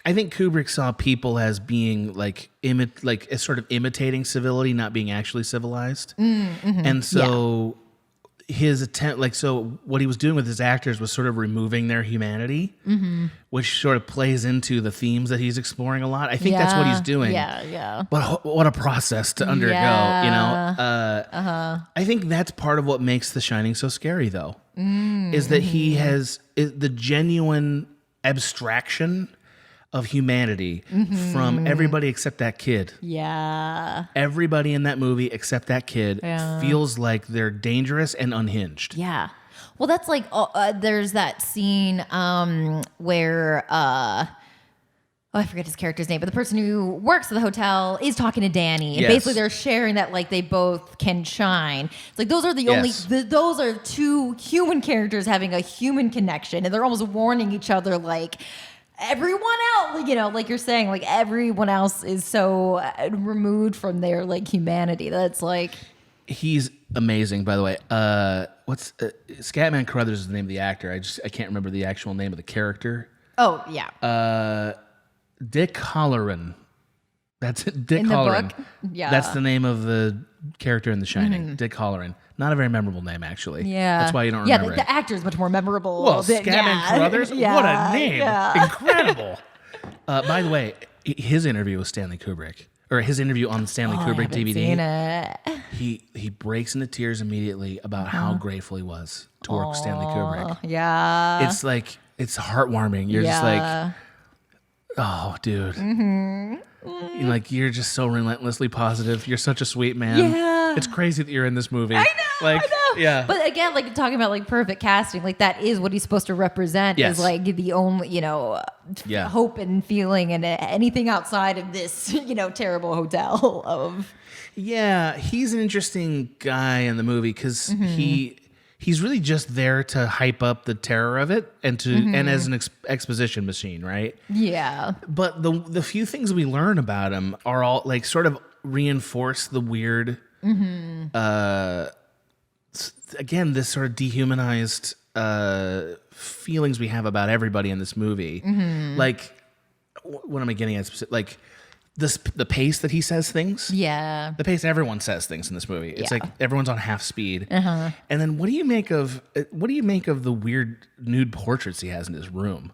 I think Kubrick saw people as being like as sort of imitating civility, not being actually civilized. And so his attempt, so what he was doing with his actors was sort of removing their humanity, which sort of plays into the themes that he's exploring a lot. I think that's what he's doing. Yeah. But what a process to undergo, you know? I think that's part of what makes The Shining so scary, though, is that he has the genuine abstraction of humanity from everybody except that kid. Yeah. Everybody in that movie except that kid feels like they're dangerous and unhinged. Yeah. Well, that's like, there's that scene where, I forget his character's name, but the person who works at the hotel is talking to Danny. And basically they're sharing that like they both can shine. It's like those are the only, those are two human characters having a human connection. And they're almost warning each other like, everyone else, you know, like you're saying, like everyone else is so removed from their like humanity. That's like, he's amazing, by the way. What's Scatman Carruthers is the name of the actor. I can't remember the actual name of the character. Oh yeah. Dick Halloran. That's it. Dick in the Halloran. book? Yeah. That's the name of the character in The Shining. Dick Halloran. Not a very memorable name, actually. Yeah. That's why you don't remember the actor is much more memorable. Well, Scatman Carruthers? What a name. Yeah. Incredible. By the way, his interview with Stanley Kubrick, or his interview on the Stanley Kubrick DVD, he breaks into tears immediately about how grateful he was to work with Stanley Kubrick. Yeah. It's like, it's heartwarming. You're just like, oh, dude. Like, you're just so relentlessly positive. You're such a sweet man. Yeah. It's crazy that you're in this movie. I know. Like, I know. yeah. But again, like talking about like perfect casting, like that is what he's supposed to represent. Yes. Is like the only, you know, hope and feeling, and anything outside of this, you know, terrible hotel of. Yeah, he's an interesting guy in the movie because he's really just there to hype up the terror of it and to and as an exposition machine, right? Yeah. But the few things we learn about him are all like sort of reinforce the weird, again, this sort of dehumanized feelings we have about everybody in this movie. Like, what am I getting at? Like, the pace that he says things. Yeah. The pace everyone says things in this movie. It's like everyone's on half speed. And then what do you make of the weird nude portraits he has in his room?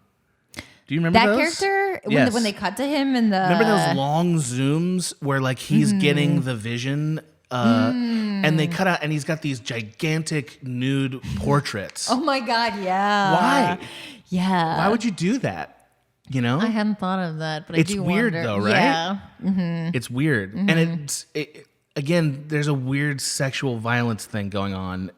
Do you remember that those? character? Yes. When they cut to him in the... Remember those long zooms where like he's getting the vision and they cut out and he's got these gigantic nude portraits. Oh my God, yeah. Why? Yeah. Why would you do that? You know? I hadn't thought of that, but it's I do weird wonder. though, right? Yeah. It's weird. And again, there's a weird sexual violence thing going on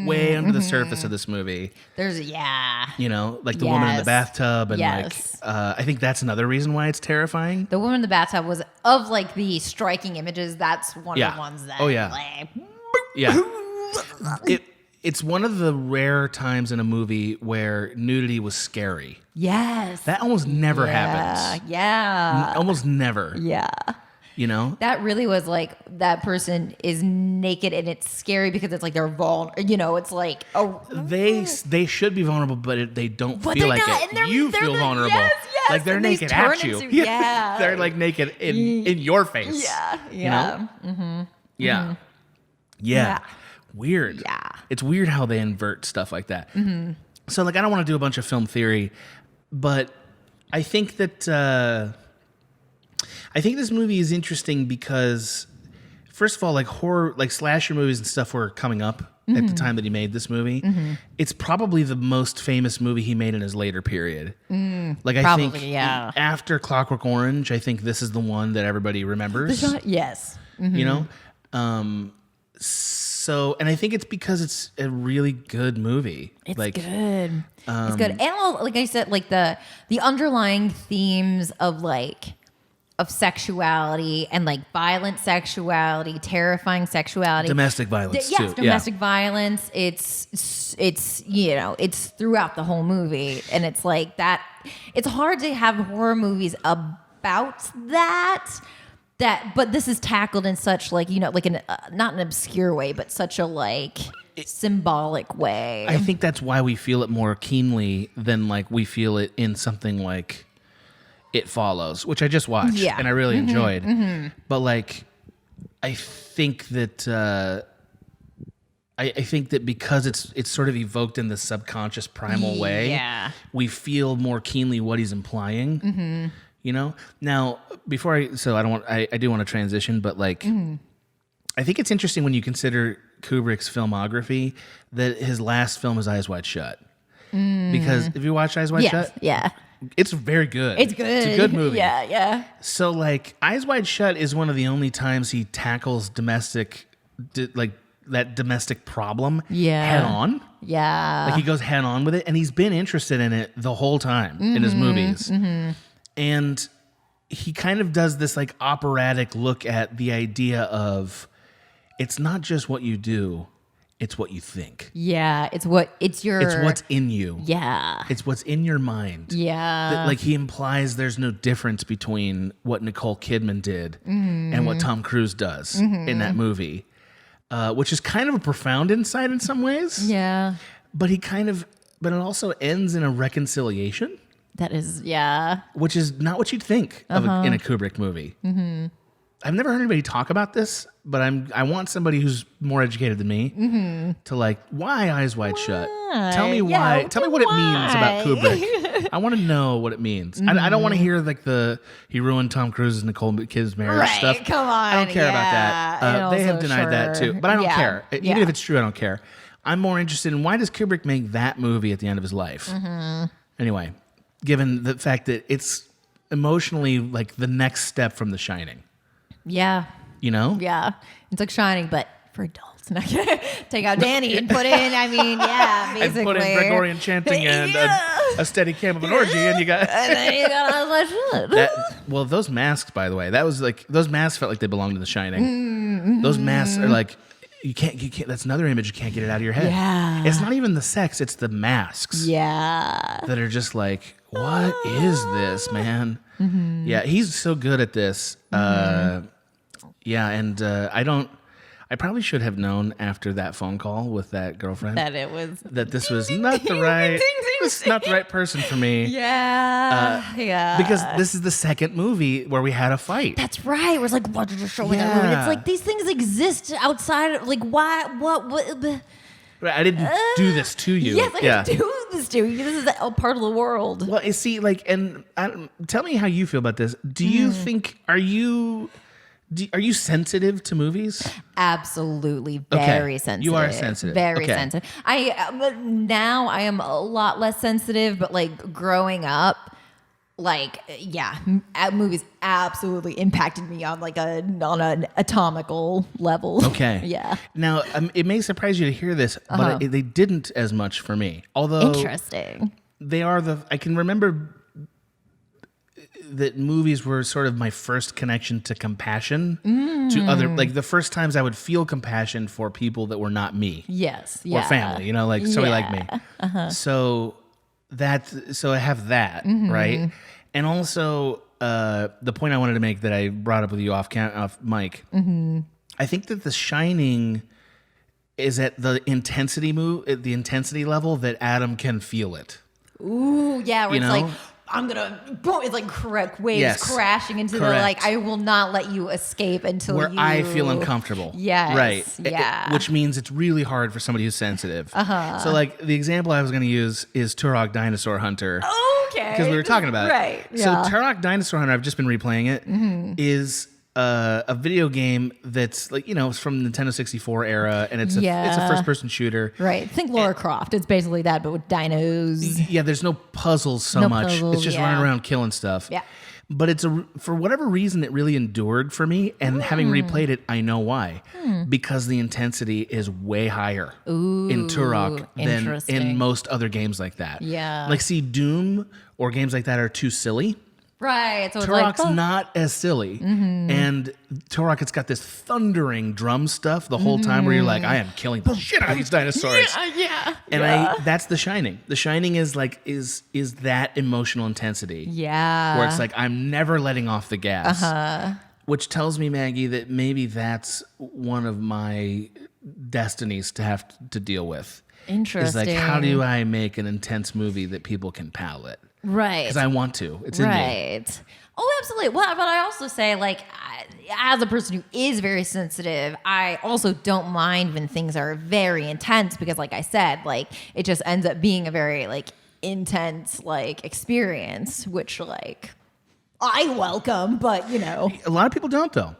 way under the surface of this movie. There's, you know, like the woman in the bathtub. And like, I think that's another reason why it's terrifying. The woman in the bathtub was, of like the striking images, that's one of the ones that. Oh, yeah. Like, yeah. It's one of the rare times in a movie where nudity was scary. Yes. That almost never happens. Yeah. Almost never. Yeah. You know? That really was like, that person is naked and it's scary because it's like they're vulnerable. You know, it's like, they should be vulnerable, but they don't feel like not. it. You feel vulnerable. Yes. Like they're naked at you. Yeah. They're like naked in your face. Yeah. You know? Yeah. Weird. Yeah. It's weird how they invert stuff like that. So like, I don't want to do a bunch of film theory, but I think that this movie is interesting because, first of all, like horror, like slasher movies and stuff were coming up at the time that he made this movie. It's probably the most famous movie he made in his later period. Like I think after Clockwork Orange, I think this is the one that everybody remembers. Yes. You know? So, and I think it's because it's a really good movie. It's good. It's good. And all, like I said, like the underlying themes of sexuality and like violent sexuality, terrifying sexuality, domestic violence yes, domestic violence. It's it's throughout the whole movie, and it's like that. It's hard to have horror movies about that. But this is tackled in such like an not an obscure way, but such a symbolic way. I think that's why we feel it more keenly than like we feel it in something like It Follows, which I just watched and I really enjoyed. Mm-hmm. But like, I think that because it's sort of evoked in the subconscious primal way, we feel more keenly what he's implying. Mm-hmm. Now before I do want to transition, but like, I think it's interesting when you consider Kubrick's filmography that his last film is Eyes Wide Shut. Because if you watch Eyes Wide Shut, it's very good. It's good. It's a good movie. Yeah. So like, Eyes Wide Shut is one of the only times he tackles that domestic problem head on. Yeah. Like he goes head on with it, and he's been interested in it the whole time in his movies. Mm-hmm. And he kind of does this like operatic look at the idea of it's not just what you do, it's what you think. Yeah, it's what's in you. Yeah. It's what's in your mind. Yeah. That, like he implies there's no difference between what Nicole Kidman did and what Tom Cruise does in that movie. Which is kind of a profound insight in some ways. Yeah. But it also ends in a reconciliation. That is, which is not what you'd think of in a Kubrick movie. Mm-hmm. I've never heard anybody talk about this, but I want somebody who's more educated than me to like, why Eyes Wide Shut? Tell me why. Tell me what it means about Kubrick. I want to know what it means. I don't want to hear like he ruined Tom Cruise's Nicole Kidman's marriage stuff. Come on. I don't care about that. They have denied that too, but I don't care. Even if it's true, I don't care. I'm more interested in why does Kubrick make that movie at the end of his life? Mm-hmm. Anyway, given the fact that it's emotionally like the next step from The Shining. Yeah. Yeah. It's like Shining, but for adults. Take out Danny and put in, basically. And put in Gregorian chanting and a steady cam of an orgy, and you got... and then you got all that shit. Those masks, by the way, those masks felt like they belonged to The Shining. Mm-hmm. Those masks are like, you can't, that's another image, you can't get it out of your head. Yeah. It's not even the sex, it's the masks. Yeah. That are just like, what is this, man? Mm-hmm. Yeah, he's so good at this. I probably should have known after that phone call with that girlfriend that this was not the right person for me. Yeah. Because this is the second movie where we had a fight. That's right. It was like, what did you show in that movie? It's like these things exist outside of like why what I didn't do this to you. Yes, I didn't do this to you. This is a part of the world. Well, you see, like, and tell me how you feel about this. Do you think are you sensitive to movies? Absolutely, very sensitive. You are sensitive. Very sensitive. Now I am a lot less sensitive, but like growing up, like movies absolutely impacted me on on an atomical level. Okay. Yeah. Now it may surprise you to hear this, but they didn't as much for me. Although interesting, I can remember that movies were sort of my first connection to compassion to other, like the first times I would feel compassion for people that were not me. Yes. Or family, like somebody like me. So I have that, right? And also the point I wanted to make that I brought up with you off mic, I think that The Shining is at the intensity level that Adam can feel it. Ooh, yeah, where it's like, I'm gonna boom, it's like waves crashing into the like, I will not let you escape until I feel uncomfortable. Yes. Right. Yeah. Which means it's really hard for somebody who's sensitive. So like the example I was gonna use is Turok Dinosaur Hunter. Okay. Because we were talking about it. Right. So Turok Dinosaur Hunter, I've just been replaying it, is a video game that's like, it's from the Nintendo 64 era, and it's a first-person shooter. Right. Think Lara Croft. It's basically that, but with dinos. Yeah, there's no puzzles so much. It's just running around killing stuff. Yeah. But for whatever reason, it really endured for me. And having replayed it, I know why. Because the intensity is way higher in Turok than in most other games like that. Yeah. Like, see, Doom or games like that are too silly. Right. So Turok's not as silly. And Turok, it's got this thundering drum stuff the whole time where you're like, I am killing the shit out of these dinosaurs. And that's The Shining. The Shining is like, is that emotional intensity. Yeah. Where it's like, I'm never letting off the gas. Which tells me, Maggie, that maybe that's one of my destinies to have to deal with. Interesting. Is like, how do I make an intense movie that people can palate? Right. Because I want to. It's in me. Right. Oh, absolutely. Well, but I also say, like, as a person who is very sensitive, I also don't mind when things are very intense because, like I said, like, it just ends up being a very, like, intense, like, experience, which, like, I welcome, but, you know. A lot of people don't, though.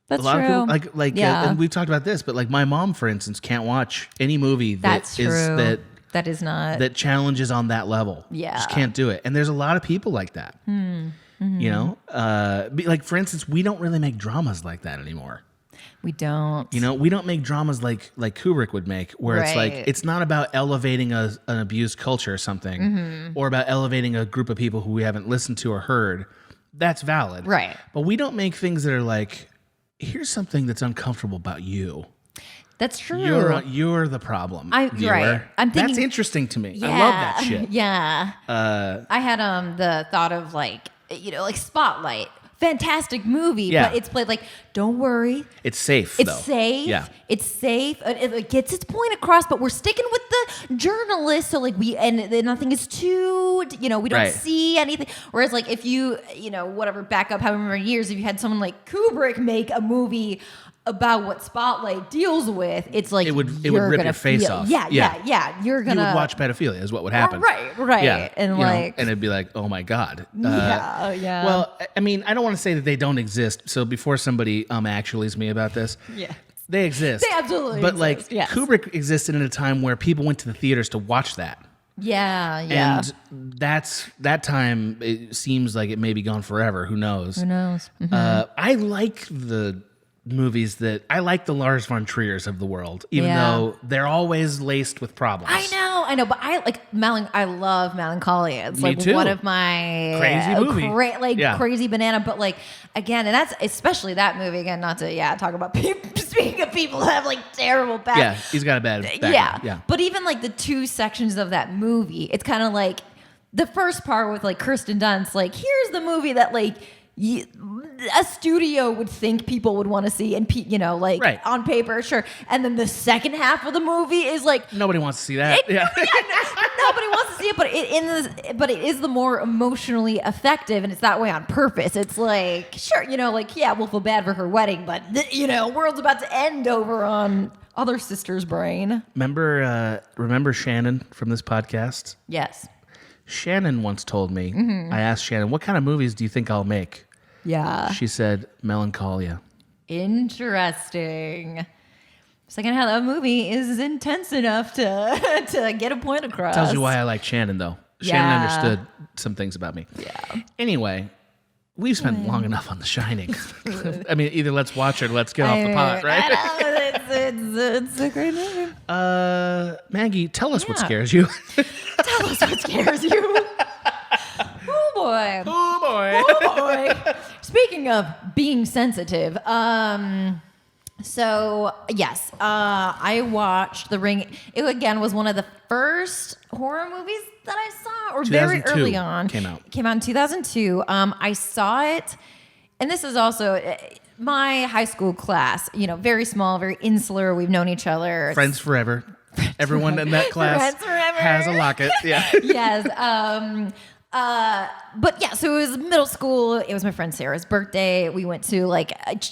That's a lot true. of people, and we've talked about this, but, like, my mom, for instance, can't watch any movie that challenges on that level. Yeah. Just can't do it. And there's a lot of people like that. You know? Like, for instance, we don't really make dramas like that anymore. We don't. You know, we don't make dramas like Kubrick would make, where it's like, it's not about elevating an abused culture or something, or about elevating a group of people who we haven't listened to or heard. That's valid. Right. But we don't make things that are like, here's something that's uncomfortable about you. That's true. You're the problem. Viewer. Right. I'm thinking, that's interesting to me. I love that shit. Yeah. I had the thought of, like, you know, like Spotlight. Fantastic movie, but it's played like, don't worry. It's safe, It's safe. Yeah. It's safe. It gets its point across, but we're sticking with the journalist. So, like, nothing is too, you know, we don't see anything. Whereas, like, if you know, whatever, back up however many years, if you had someone like Kubrick make a movie about what Spotlight deals with, it's like, it would rip your face off. Yeah. You're gonna. You would watch pedophilia is what would happen. Right. Yeah. And and it'd be like, oh my God. Yeah. Well, I mean, I don't want to say that they don't exist. So before somebody actuallys me about this, they exist. They absolutely but exist. Like Kubrick existed in a time where people went to the theaters to watch that. Yeah. And that time, it seems like it may be gone forever. Who knows? I like the movies I like the Lars von Triers of the world, even though they're always laced with problems. I know, but I like I love Melancholia. It's Me like too. one of my crazy movie, crazy banana. But like, again, and that's especially that movie again. Not to talk about people. Speaking of people who have like terrible back. Yeah, he's got a bad background. Yeah. But even like the two sections of that movie, it's kind of like the first part with like Kirsten Dunst. Like, here's the movie that like. A studio would think people would want to see, and on paper, sure. And then the second half of the movie is like nobody wants to see that. Nobody wants to see it, but it is the more emotionally effective, and it's that way on purpose. It's like, sure, we'll feel bad for her wedding, but world's about to end over on other sister's brain. Remember Shannon from this podcast? Yes. Shannon once told me. I asked Shannon, "What kind of movies do you think I'll make?" Yeah. She said, Melancholia. Interesting. Second half of that movie is intense enough to get a point across. Tells you why I like Shannon, though. Shannon understood some things about me. Yeah. Anyway, we've spent long enough on The Shining. I mean, either let's watch it or let's get off the pot, right? It's a great movie. Maggie, tell us what scares you. Tell us what scares you. Oh boy. Oh boy. Speaking of being sensitive, so yes, I watched The Ring. It again was one of the first horror movies that I saw, or very early on. Came out in 2002. I saw it, and this is also my high school class. Very small, very insular. We've known each other. Friends forever. Everyone in that class has a locket. Yeah. Yes. But yeah, so it was middle school. It was my friend Sarah's birthday. We went to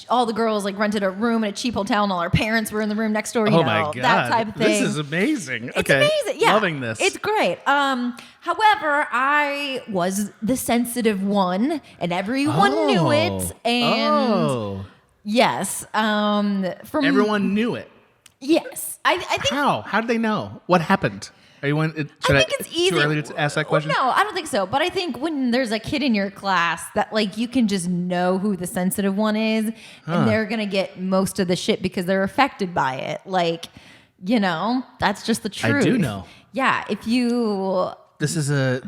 all the girls rented a room in a cheap hotel, and all our parents were in the room next door. Oh my God. That type of thing. This is amazing. It's amazing. Yeah. Loving this. It's great. However, I was the sensitive one, and everyone knew it. And yes, everyone knew it. Yes. I think. How did they know? What happened? Are you I think it's easy. Too early to ask that question? No, I don't think so. But I think when there's a kid in your class that like you can just know who the sensitive one is, and they're gonna get most of the shit because they're affected by it. Like, that's just the truth. I do know. Yeah, if you. This is a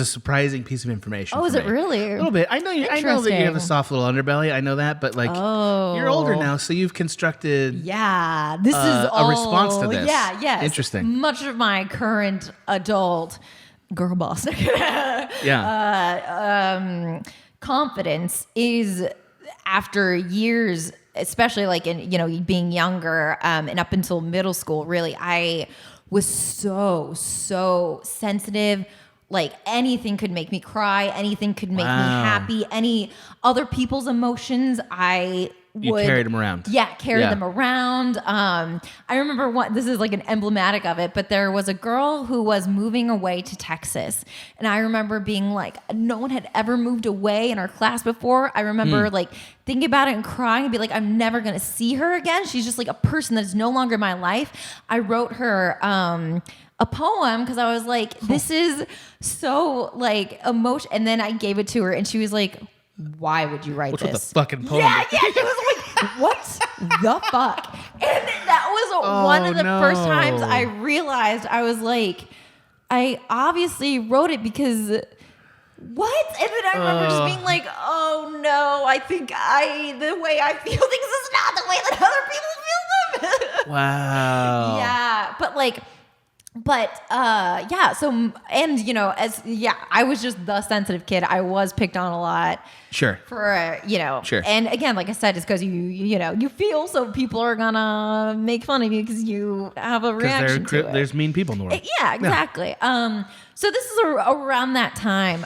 surprising piece of information. Oh, is it really? A little bit. I know that you have a soft little underbelly. I know that, but like you're older now, so you've constructed. Yeah, this is a response to this. Yeah, yes. Interesting. Much of my current adult girl boss. Confidence is after years, especially like in being younger and up until middle school. Really, I was so sensitive. Like anything could make me cry, anything could make me happy, any other people's emotions, You carried them around. Yeah, carried them around. I remember this is like an emblematic of it, but there was a girl who was moving away to Texas. And I remember being like, no one had ever moved away in our class before. I remember like thinking about it and crying and be like, I'm never going to see her again. She's just like a person that is no longer in my life. I wrote her a poem because I was like, this is so like emotional. And then I gave it to her and she was like, why would you write Which this? was the fucking poem? Yeah, she was like, what the fuck? And that was one of the first times I realized I was like, I obviously wrote it because what? And then I remember just being like, oh no, I think the way I feel things is not the way that other people feel them. Wow. Yeah, so, and I was just the sensitive kid. I was picked on a lot. Sure. Sure. And again, like I said, it's because you feel so people are gonna make fun of you because you have a reaction to it. There's mean people in the world. Yeah, exactly. Yeah. So this is around that time.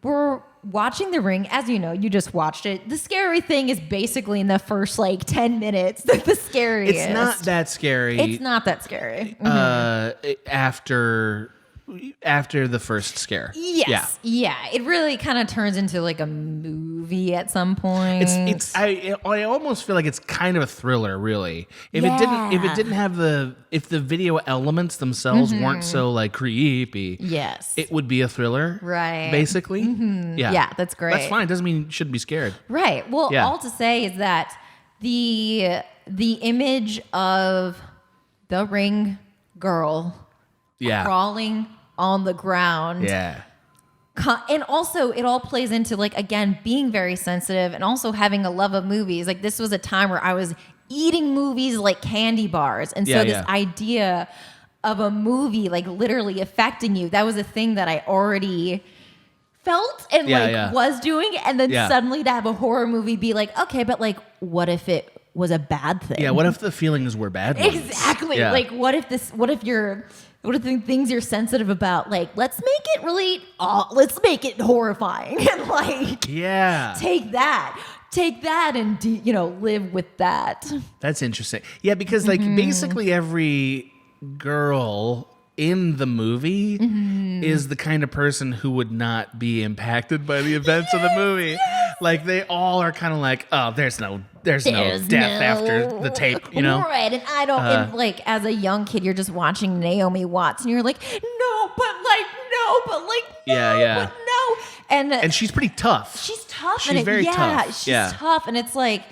We're watching The Ring. As you know, you just watched it. The scary thing is basically in the first 10 minutes. The scariest. It's not that scary. It's not that scary. Mm-hmm. After the first scare. Yes. Yeah. It really kind of turns into like a movie at some point. I almost feel like it's kind of a thriller, really. If the video elements themselves weren't so like creepy, yes, it would be a thriller, right? Basically, Yeah, that's great. That's fine. Doesn't mean you shouldn't be scared, right? Well, all to say is that the image of the ring girl, crawling on the ground, and also it all plays into again being very sensitive and also having a love of movies. Like this was a time where I was eating movies like candy bars, and so this idea of a movie literally affecting you, that was a thing that I already felt and was doing, and then suddenly to have a horror movie be like, okay, but what if it was a bad thing? Yeah, what if the feelings were bad ones? Exactly. What if the things you're sensitive about, let's make it horrifying and take that and live with that. That's interesting. Yeah, because basically every girl in the movie is the kind of person who would not be impacted by the events of the movie. They all are kind of like, oh, there's no death after the tape, Right, and I don't, as a young kid, you're just watching Naomi Watts, and you're like, no, but no. And she's pretty tough. She's tough. She's very tough. She's tough, and it's like,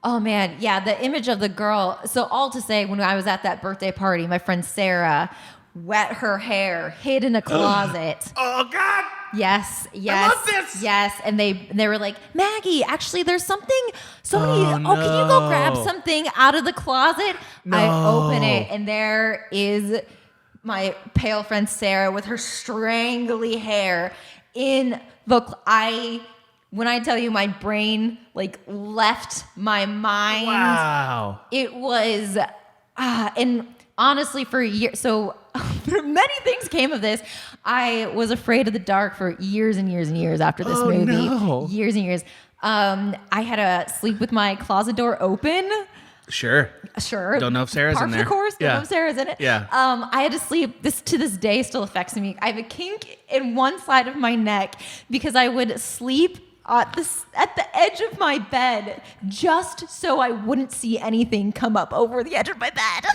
oh man, the image of the girl. So all to say, when I was at that birthday party, my friend Sarah wet her hair, hid in a closet. Oh God. Yes. I love this. Yes, and they were like, Maggie, actually, there's something. Can you go grab something out of the closet? No. I open it, and there is my pale friend Sarah with her strangly hair in the. When I tell you, my brain left my mind. Wow. It was, and honestly, for years, so many things came of this. I was afraid of the dark for years and years and years after this movie. No. Years and years. I had to sleep with my closet door open. Sure. Don't know if Sarah's in there. Of course, don't know if Sarah's in it. Yeah. I had to sleep. This to this day still affects me. I have a kink in one side of my neck because I would sleep at the edge of my bed just so I wouldn't see anything come up over the edge of my bed.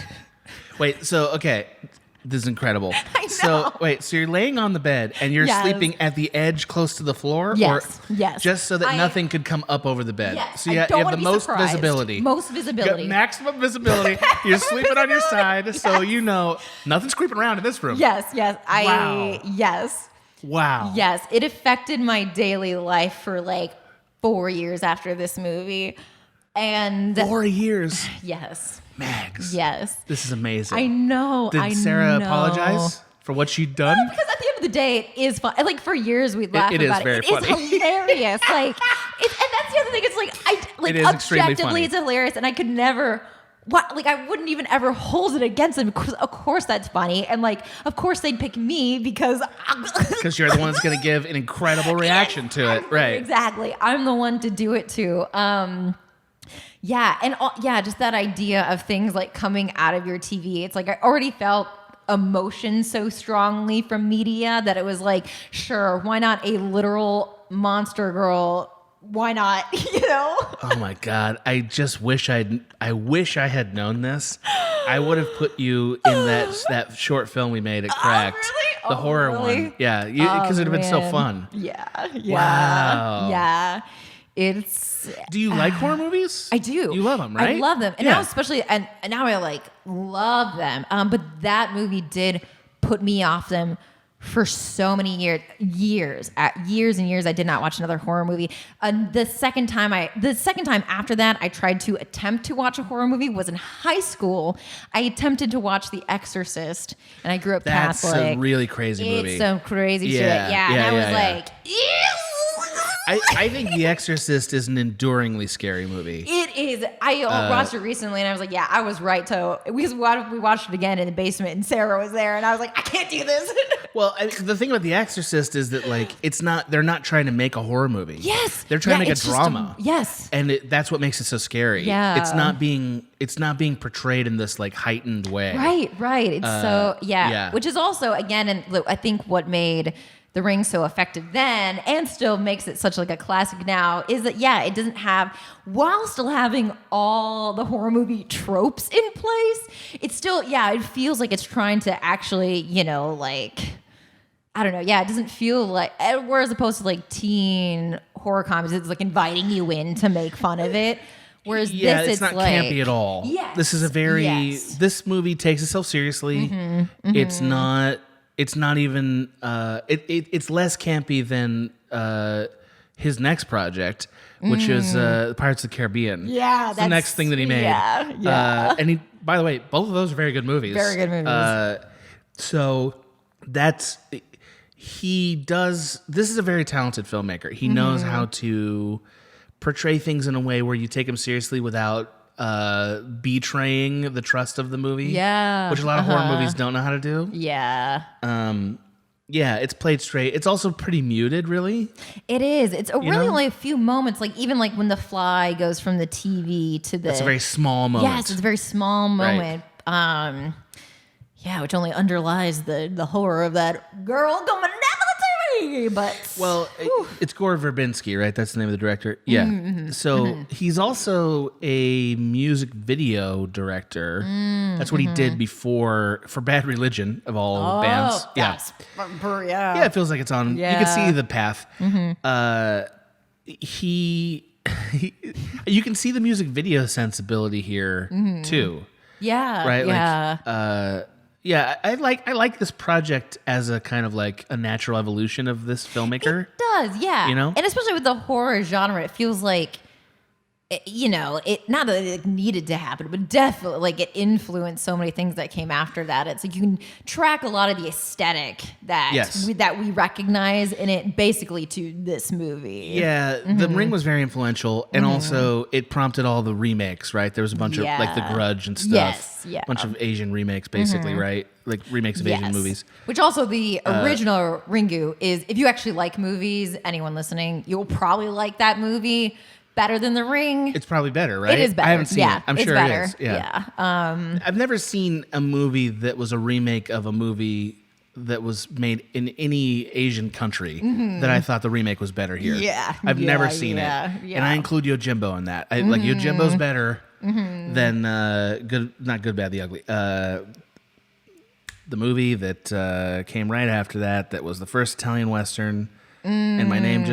Wait, so, okay. This is incredible. I know. So you're laying on the bed and you're sleeping at the edge close to the floor? Yes, or yes. Just so that nothing could come up over the bed? Yes. So you have the most visibility. Most You visibility. got maximum visibility. You're sleeping on your side, so you know nothing's creeping around in this room. Yes. Wow. Yes. Wow. Yes. It affected my daily life for like 4 years after this movie. And 4 years. yes. Mags. Yes. This is amazing. I know. Did Sarah apologize for what she'd done? No, because at the end of the day, it is fun. And like for years, we'd laugh It is about very it. funny. It's hilarious. And that's the other thing. It's It is extremely objectively, funny. it's hilarious, and I could never. I wouldn't even ever hold it against them. Of course, that's funny, and of course they'd pick me because Because you're the one that's going to give an incredible reaction to it, right? Exactly. I'm the one to do it too. Yeah, and just that idea of things like coming out of your TV. It's like I already felt emotion so strongly from media that it was like, sure, why not a literal monster girl? Why not? Oh my God! I just wish I wish I had known this. I would have put you in that short film we made at Cracked, really? the horror really? one. Yeah, because it'd have been so fun. Yeah. Wow. Yeah. It's. Do you like horror movies? I do. You love them, right? I love them, and now especially, and now I love them. But that movie did put me off them for so many years and years. I did not watch another horror movie. The second time after that, I tried to attempt to watch a horror movie was in high school. I attempted to watch The Exorcist, and I grew up Catholic. That's a really crazy movie. It's some crazy shit. Yeah, And I was yeah. like, ew. I think The Exorcist is an enduringly scary movie. It is. I watched it recently, and I was like, "Yeah, I was right." So we watched it again in the basement, and Sarah was there, and I was like, "I can't do this." Well, the thing about The Exorcist is that it's not. They're not trying to make a horror movie. Yes, they're trying to make it's a drama. Yes, and that's what makes it so scary. Yeah, it's not being portrayed in this heightened way. Right. It's which is also again, and I think what made The Ring so effective then and still makes it such a classic now is that it doesn't have, while still having all the horror movie tropes in place, it's still it feels like it's trying to actually I don't know, it doesn't feel like, whereas opposed to teen horror comedies, it's inviting you in to make fun of it. Whereas it's not campy at all. Yes, this is this movie takes itself seriously. Mm-hmm. It's not even. It's less campy than his next project, which is Pirates of the Caribbean. Yeah, that's the next thing that he made. Yeah. And he, by the way, both of those are very good movies. Very good movies. So he does. This is a very talented filmmaker. He knows how to portray things in a way where you take him seriously without betraying the trust of the movie. Yeah. Which a lot of horror movies don't know how to do. Yeah. It's played straight. It's also pretty muted, really. It is. It's really only a few moments, even when the fly goes from the TV to the... It's a very small moment. Yes, it's a very small moment. Right. Which only underlies the horror of that girl coming down the TV. But it's Gore Verbinski, right? That's the name of the director. Yeah. Mm-hmm. So he's also a music video director. That's what he did before for Bad Religion of all bands. Yeah. Yeah, it feels like it's on. Yeah. You can see the path. You can see the music video sensibility here too. Yeah. Right. Yeah. I like this project as a kind of a natural evolution of this filmmaker. It does, yeah. And especially with the horror genre, it feels like, it not that it needed to happen, but definitely it influenced so many things that came after that. It's you can track a lot of the aesthetic that we recognize in it, basically to this movie. Yeah, The Ring was very influential, and also it prompted all the remakes. Right, there was a bunch of The Grudge and stuff. Yes, yeah, a bunch of Asian remakes, basically. Right, remakes of Asian movies. Which also the original Ringu is. If you actually like movies, anyone listening, you'll probably like that movie better than The Ring. It's probably better, right? It is better. I haven't seen it. I'm sure better. it is. Yeah. I've never seen a movie that was a remake of a movie that was made in any Asian country that I thought the remake was better here. Yeah. I've never seen it. Yeah. And I include Yojimbo in that. Like Yojimbo's better than not Good, Bad, the Ugly. The movie that came right after that was the first Italian Western. And my name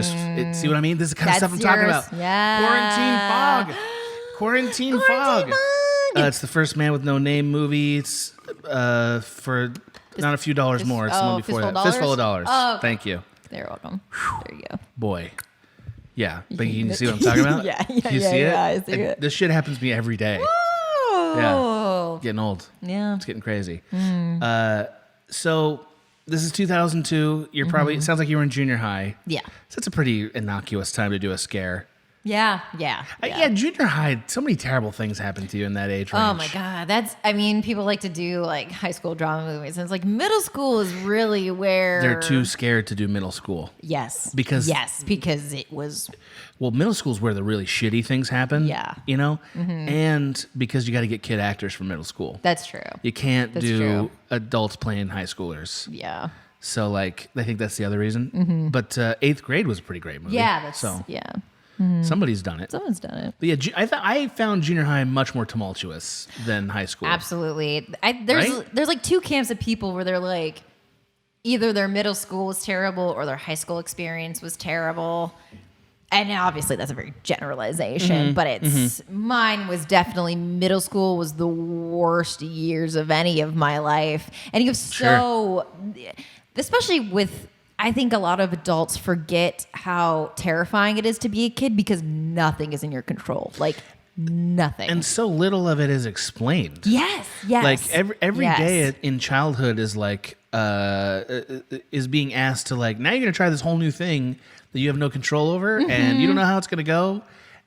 see what I mean? This is the kind of stuff I'm talking about. Yeah. Quarantine Fog. It's the first Man with No Name movie. It's for not a few dollars more. It's the one before that. Fistful of Dollars. Oh, okay. Thank you. You're welcome. There you go. Boy. Yeah. But can you see what I'm talking about? Yeah. You see it? Yeah, I see it. This shit happens to me every day. Oh. Yeah. Getting old. Yeah. It's getting crazy. So this is 2002. You're probably, it sounds like you were in junior high. Yeah. So it's a pretty innocuous time to do a scare. Yeah. Junior high, so many terrible things happen to you in that age range. Oh my God. People like to do like high school drama movies. And it's like middle school is really where they're too scared to do middle school. Yes. Because it was. Well, middle school is where the really shitty things happen. Yeah. You know? And because you got to get kid actors for middle school. That's true. You can't do true. adults playing high schoolers. Yeah. So like, I think that's the other reason. But 8th Grade was a pretty great movie. Yeah. Somebody's done it. Someone's done it. But yeah, I found junior high much more tumultuous than high school. Absolutely. There's like two camps of people where they're like, either their middle school was terrible or their high school experience was terrible. And obviously that's a very generalization, but mine was definitely middle school was the worst years of any of my life. And you have especially with, I think a lot of adults forget how terrifying it is to be a kid because nothing is in your control. Like nothing. And so little of it is explained. Yes. Like every day in childhood is like is being asked to like, now you're going to try this whole new thing that you have no control over and you don't know how it's going to go.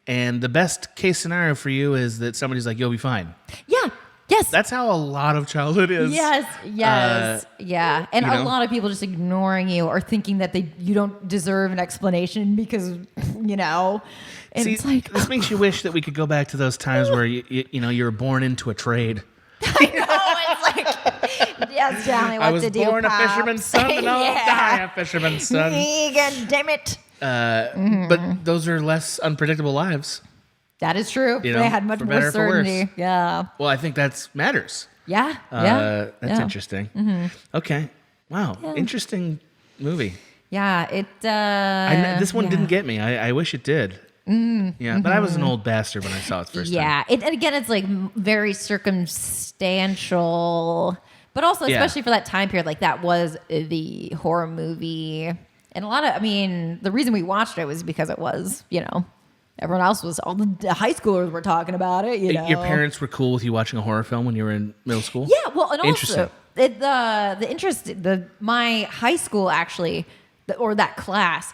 And the best case scenario for you is that somebody's like, you'll be fine. Yeah. Yes. That's how a lot of childhood is. Yes. Yeah. And a lot of people just ignoring you or thinking that you don't deserve an explanation because, and it's like, this makes you wish that we could go back to those times where you were born into a trade. I know. It's like, yes, Johnny, what to do, I was born Pops? a fisherman's son and I'll die a fisherman's son. God damn it. But those are less unpredictable lives. That is true. They had much more certainty. Yeah. Well, I think that matters. Yeah. That's interesting. Okay. Wow. Yeah. Interesting movie. Yeah. This one didn't get me. I wish it did. Yeah, but I was an old bastard when I saw it first time. Yeah. And again, it's like very circumstantial, but also especially for that time period, like that was the horror movie. And the reason we watched it was because it was, everyone else was, all the high schoolers were talking about it, Your parents were cool with you watching a horror film when you were in middle school? Yeah, well, and also, my high school actually, or that class,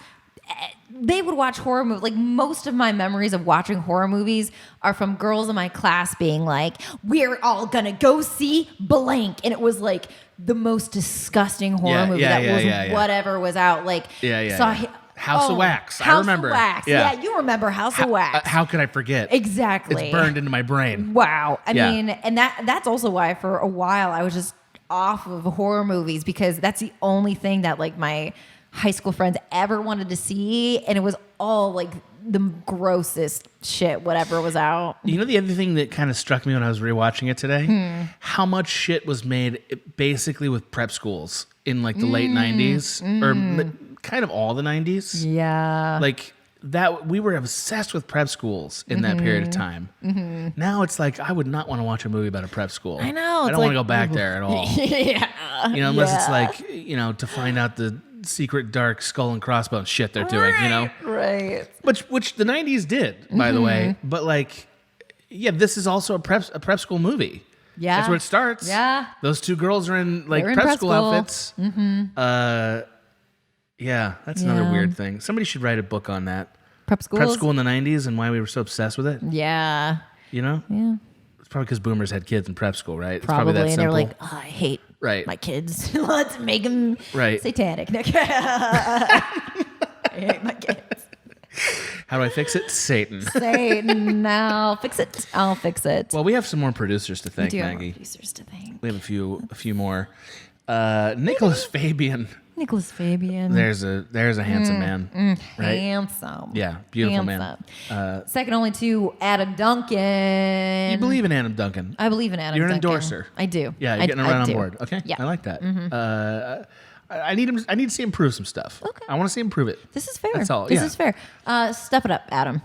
they would watch horror movies. Like most of my memories of watching horror movies are from girls in my class being like, we're all gonna go see blank. And it was like the most disgusting horror movie whatever was out. Like, House of Wax. I remember. House of Wax. Yeah, you remember House of Wax. How could I forget? Exactly. It's burned into my brain. Wow. I mean, and that's also why for a while I was just off of horror movies because that's the only thing that like my high school friends ever wanted to see. And it was all like the grossest shit, whatever was out. The other thing that kind of struck me when I was rewatching it today, how much shit was made basically with prep schools in like the late 90s or kind of all the 90s. Yeah. Like that, we were obsessed with prep schools in that period of time. Now it's like, I would not want to watch a movie about a prep school. I know. I don't want to go back there at all. Unless it's like, to find out the secret dark skull and crossbones shit they're doing, Right. Which the 90s did, by the way. But like, this is also a prep school movie. Yeah. That's where it starts. Yeah. Those two girls are in like prep school outfits. Yeah, that's another weird thing. Somebody should write a book on that. Prep school in the 90s and why we were so obsessed with it. Yeah. Yeah. It's probably because boomers had kids in prep school, right? It's probably that and simple. they're like, I hate my kids. Let's make them satanic. I hate my kids. How do I fix it? Satan. I'll fix it. I'll fix it. Well, we have some more producers to thank, we do Maggie. have more producers to thank. We have a few more. Nicholas Fabian. Nicholas Fabian. There's a handsome man. Right? Handsome. Yeah, beautiful handsome. man. Second only to Adam Duncan. You believe in Adam Duncan? I believe in Adam You're an Duncan. endorser. I do. Yeah, you're getting right on board. Okay, Yeah. I like that. I need him. I need to see him prove some stuff. Okay. I want to see him prove it. This is fair. That's all. This Yeah. is fair. Step it up, Adam.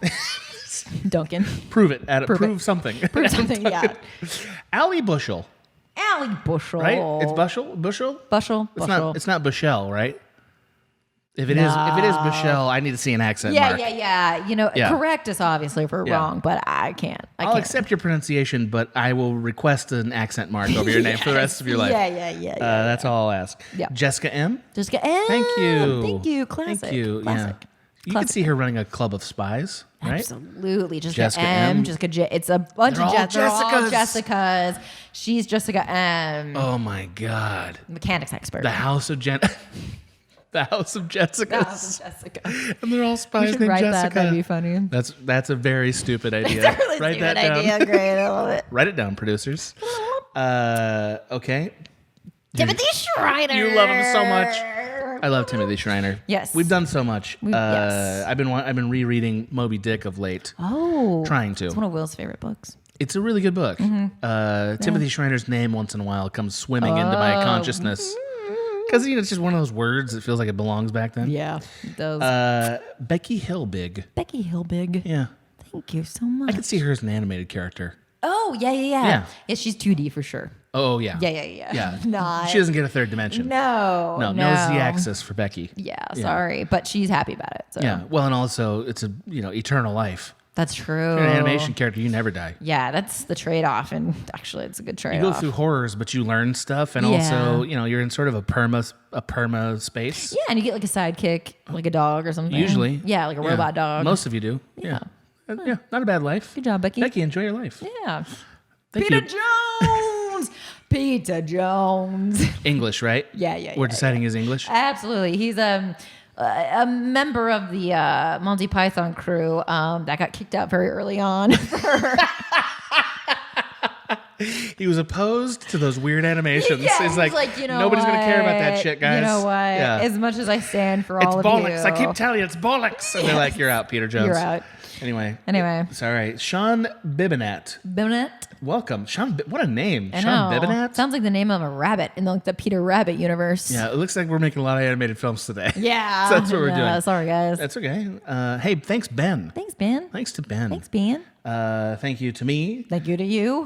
Duncan. Prove it. Adam. Prove something. Prove something, yeah. Allie Bushel. Allie Bushel. Right? It's Bushel? Bushel? Bushel. It's not Bushel, right? If it is Bushel, I need to see an accent mark. Yeah. Correct us obviously if we're wrong, but I can't. I'll accept your pronunciation, but I will request an accent mark over your name for the rest of your life. Yeah. That's all I'll ask. Yeah. Jessica M. Jessica M. Thank you. Classic. Thank you. Classic. Yeah. You can see her running a club of spies, right? Absolutely. Jessica M. M. Jessica J. It's a bunch They're of all They're all Jessicas. Jessicas. She's Jessica M. Oh my God. Mechanics expert. The House of The House of Jessicas. The House of Jessica. And they're all spies We should named write Jessica. that. That'd be funny. That's a very stupid idea. That's a really Write stupid that down. idea. Great. I love it. Write it down, producers. Okay. Timothy Schreiner. You love him so much. I love Timothy Schreiner. Yes. We've done so much. Yes. I've been rereading Moby Dick of late. Oh. Trying to. It's one of Will's favorite books. It's a really good book. Timothy Schreiner's name once in a while comes swimming into my consciousness. Because it's just one of those words that feels like it belongs back then. Yeah, it does. Becky Hillbig. Becky Hillbig. Yeah. Thank you so much. I could see her as an animated character. Oh, yeah. Yeah, she's 2D for sure. Oh, yeah. Yeah. Not. She doesn't get a third dimension. No Z-axis for Becky. Yeah, sorry. But she's happy about it. So. Yeah. Well, and also it's a, eternal life. That's true. If you're an animation character, you never die. Yeah, that's the trade-off. And actually, it's a good trade-off. You go through horrors, but you learn stuff. And also, you're in sort of a perma space. Yeah, and you get like a sidekick, like a dog or something. Usually. Yeah, like a robot dog. Most of you do. Yeah. Yeah, not a bad life. Good job, Becky. Becky, enjoy your life. Yeah. Thank Peter you. Jones! Peter Jones. English, right? Yeah. We're deciding his English? Absolutely. He's a member of the Monty Python crew that got kicked out very early on. He was opposed to those weird animations. Yeah, He's like, nobody's going to care about that shit, guys. You know what? Yeah. As much as I stand for It's all of bollocks. you. I keep telling you, it's bollocks. And they're like, you're out, Peter Jones. You're out. Anyway. Sorry. Sean Bibinet. Bibinet? Welcome. What a name. I Sean know. Bibinet? Sounds like the name of a rabbit in the Peter Rabbit universe. Yeah, it looks like we're making a lot of animated films today. Yeah. So that's what we're doing. Sorry, guys. That's okay. Hey, thanks, Ben. Thanks, Ben. Thanks to Ben. Thanks, Ben. Thank you to me. Thank you to you.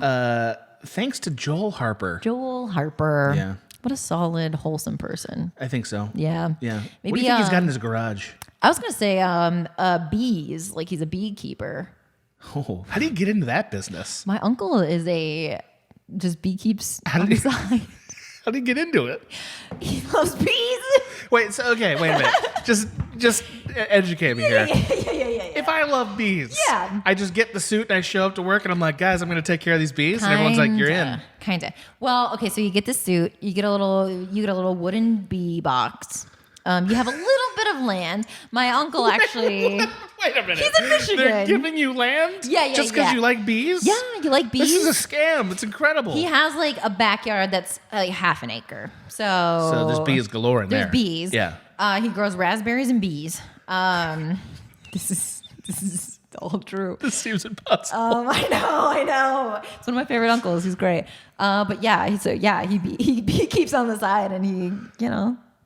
Thanks to Joel Harper. Joel Harper. Yeah. What a solid, wholesome person. I think so. Yeah. Yeah. Maybe, What do you think he's got in his garage? I was going to say bees, like he's a beekeeper. Oh, how do you get into that business? My uncle is just beekeeps on the side. How do you get into it? He loves bees. Wait a minute. Just educate me here. Yeah. If I love bees, Yeah. I just get the suit and I show up to work and I'm like, guys, I'm going to take care of these bees, and everyone's like, you're in. Kinda. Well, okay, so you get the suit, you get a little wooden bee box. You have a little bit of land. My uncle actually. Wait a minute. He's in Michigan. They're giving you land? Yeah. Just because you like bees? Yeah, you like bees. This is a scam. It's incredible. He has like a backyard that's like half an acre. So there's bees galore in there. There's bees. Yeah. He grows raspberries and bees. This is all true. This seems impossible. I know. It's one of my favorite uncles. He's great. But yeah, he keeps on the side and he,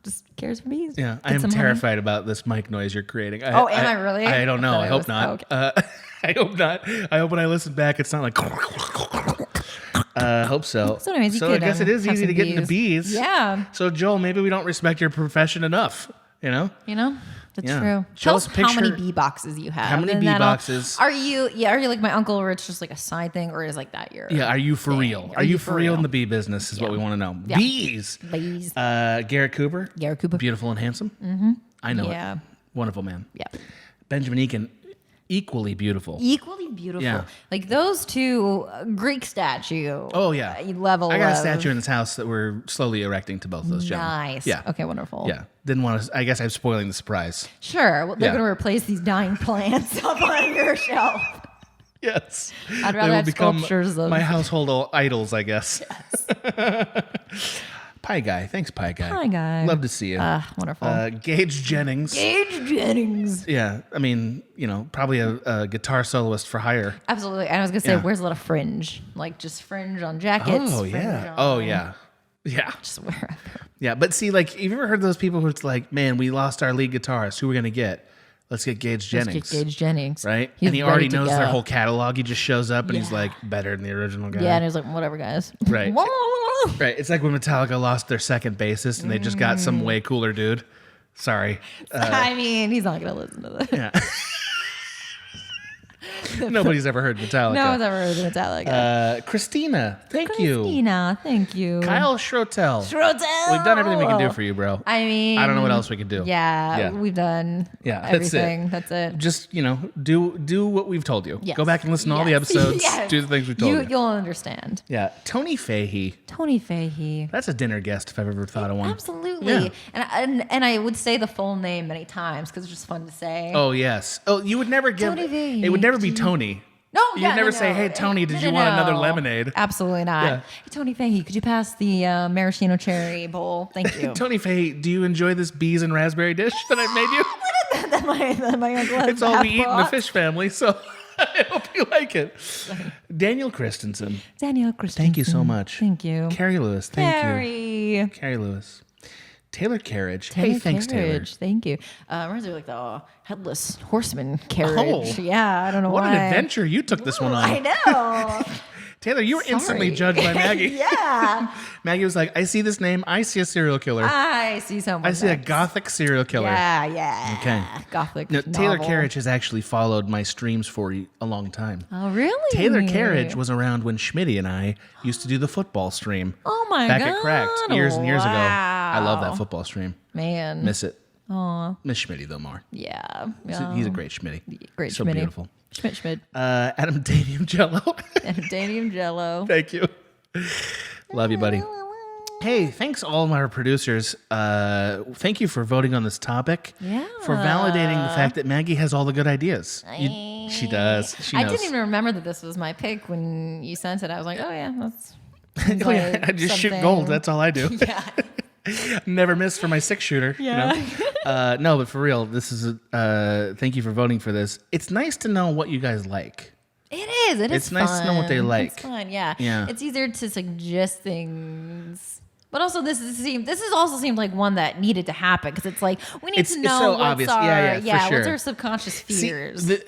just cares for bees. Yeah, I am terrified about this mic noise you're creating. Am I really? I don't know. I hope not. Oh, okay. I hope not. I hope when I listen back, it's not like. I hope so. So anyways, I guess it is have easy to some get into bees. Yeah. So Joel, maybe we don't respect your profession enough. That's Yeah. true. Show Tell us us a how many picture. bee boxes you have. How many and bee that'll- boxes? Are you like my uncle, where it's just like a side thing, or is like that your? Yeah, are you for thing? real? Are you for real in the bee business? Is what we want to know. Yeah. Bees. Bees. Garrett Cooper. Garrett Cooper. Beautiful and handsome. Mm-hmm. I know Yeah. it. Wonderful man. Yeah. Benjamin Eakin, equally beautiful. Equally beautiful. Yeah. Like those two, Greek statue. Oh yeah. Level. I got a of- statue in his house that we're slowly erecting to both those gentlemen. Nice. Yeah. Okay. Wonderful. Yeah. Didn't want to. I guess I'm spoiling the surprise. Sure. Well, they're Yeah. going to replace these dying plants up on your shelf. Yes. I'd They rather will have become sculptures of my household idols, I guess. Pie Guy. Thanks, Pie Guy. Pie Guy. Love to see you. Wonderful. Gage Jennings. Gage Jennings. Yeah, I mean, probably a guitar soloist for hire. Absolutely. And I was going to say, where's a lot of fringe? Like just fringe on jackets. Oh, yeah. Yeah. Just wherever. Yeah, but see, like, have you ever heard those people who it's like, man, we lost our lead guitarist. Who are we going to get? Let's get Gage Jennings. Let's get Gage Jennings. Right? He's and he already ready to knows go. their whole catalog. He just shows up and he's like, better than the original guy. Yeah, and he's like, whatever, guys. Right. Right. It's like when Metallica lost their second bassist and they just got some way cooler dude. Sorry. I mean, he's not going to listen to this. Yeah. Nobody's ever heard Metallica. No one's ever heard of Metallica. Christina, thank you. Christina, thank you. Kyle Schroetel. We've done everything we can do for you, bro. I mean, I don't know what else we can do. Yeah. We've done everything. That's it. Just, do what we've told you. Yes. Go back and listen to all the episodes. Yes. Do the things we told you. You'll understand. Yeah. Tony Fahey. Tony Fahey. That's a dinner guest if I've ever thought of one. Absolutely. Yeah. And I would say the full name many times because it's just fun to say. Oh, yes. Oh, you would never give... Tony Fahey. It would never be Tony. No, You'd never say, hey, Tony, did you want another lemonade? Absolutely not. Yeah. Hey, Tony Fahey, could you pass the maraschino cherry bowl? Thank you. Tony Fahey, do you enjoy this bees and raspberry dish that I've made you? that my uncle has It's all we eat in the brought. fish family, so I hope you like it. Daniel Christensen. Thank you so much. Thank you. Carrie Lewis, thank you. Carrie. Carrie Lewis. Taylor Carriage. Taylor Thanks, carriage. Thank you. Reminds me of like the headless horseman carriage. Oh. Yeah, I don't know What why. an adventure you took this one on. I know. Taylor, you were instantly Sorry. judged by Maggie. Yeah. Maggie was like, I see this name. I see a serial killer. I see someone. I see a gothic serial killer. Yeah. Okay. Gothic. No, Taylor novel. Carriage has actually followed my streams for a long time. Oh, really? Taylor Carriage was around when Schmitty and I used to do the football stream. Oh my back god. at Cracked years and years ago. I love Wow. that football stream. Man. Miss it. Aw. Miss Schmitty though more. Yeah. He's a great Schmitty. Great So Schmitty. beautiful. Schmidt. Adam Danium Jello. Danium Jello. Thank you. Love you, buddy. Hey, thanks all of our producers. Thank you for voting on this topic. Yeah. For validating the fact that Maggie has all the good ideas. She does. She knows. I didn't even remember that this was my pick when you sent it. I was like, oh yeah, that's. Oh, yeah, I just shoot gold. That's all I do. Yeah. Never miss for my 6-shooter. Yeah. No, but for real, this is thank you for voting for this. It's nice to know what you guys like. It is. It's nice to know what they like. It's fun. Yeah. Yeah. It's easier to suggest things. But also, this has also seemed like one that needed to happen because it's like we need to know so what's obvious. our For sure. what's our subconscious fears. See,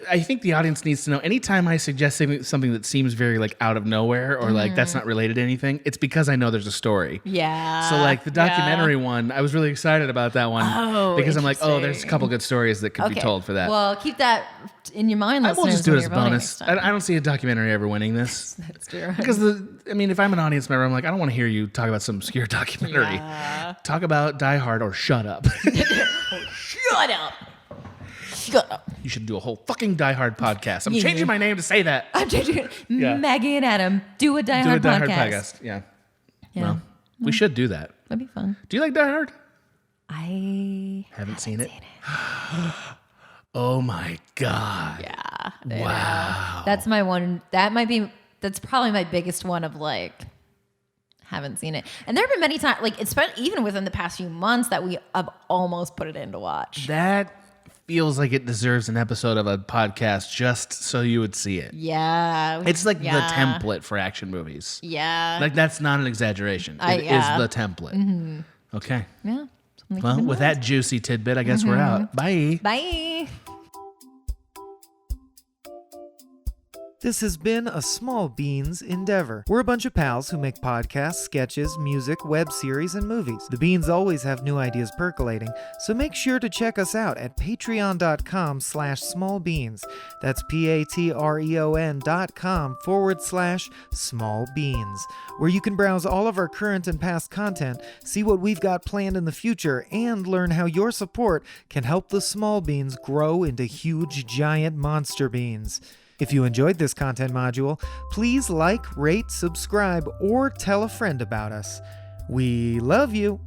I think the audience needs to know. Anytime I suggest something that seems very like out of nowhere or like that's not related to anything, it's because I know there's a story. Yeah. So like the documentary one, I was really excited about that one because I'm like, oh, there's a couple good stories that could be told for that. Well, keep that in your mind. We'll just do it as a listeners, when you're voting bonus. next time. I don't see a documentary ever winning this. That's true. Because if I'm an audience member, I'm like, I don't want to hear you talk about some obscure documentary. Yeah. Talk about Die Hard or shut up. Shut up. Shut up. You should do a whole fucking Die Hard podcast. I'm changing my name to say that. I'm changing it. Yeah. Maggie and Adam do a Die Do a Hard Die Hard podcast. podcast. Yeah. Yeah. Well, we should do that. That'd be fun. Do you like Die Hard? I Haven't seen it. Oh my God. Yeah. Wow. That's my one. That's probably my biggest one of like, haven't seen it. And there have been many times, like, even within the past few months that we have almost put it in to watch. That feels like it deserves an episode of a podcast just so you would see it. Yeah. It's like the template for action movies. Yeah. Like, that's not an exaggeration. It is the template. Mm-hmm. Okay. Yeah. Well, with that juicy tidbit, I guess we're out. Bye. Bye. This has been a Small Beans endeavor. We're a bunch of pals who make podcasts, sketches, music, web series, and movies. The Beans always have new ideas percolating, so make sure to check us out at patreon.com/smallbeans. That's patreon.com/smallbeans, where you can browse all of our current and past content, see what we've got planned in the future, and learn how your support can help the small beans grow into huge, giant monster beans. If you enjoyed this content module, please like, rate, subscribe, or tell a friend about us. We love you!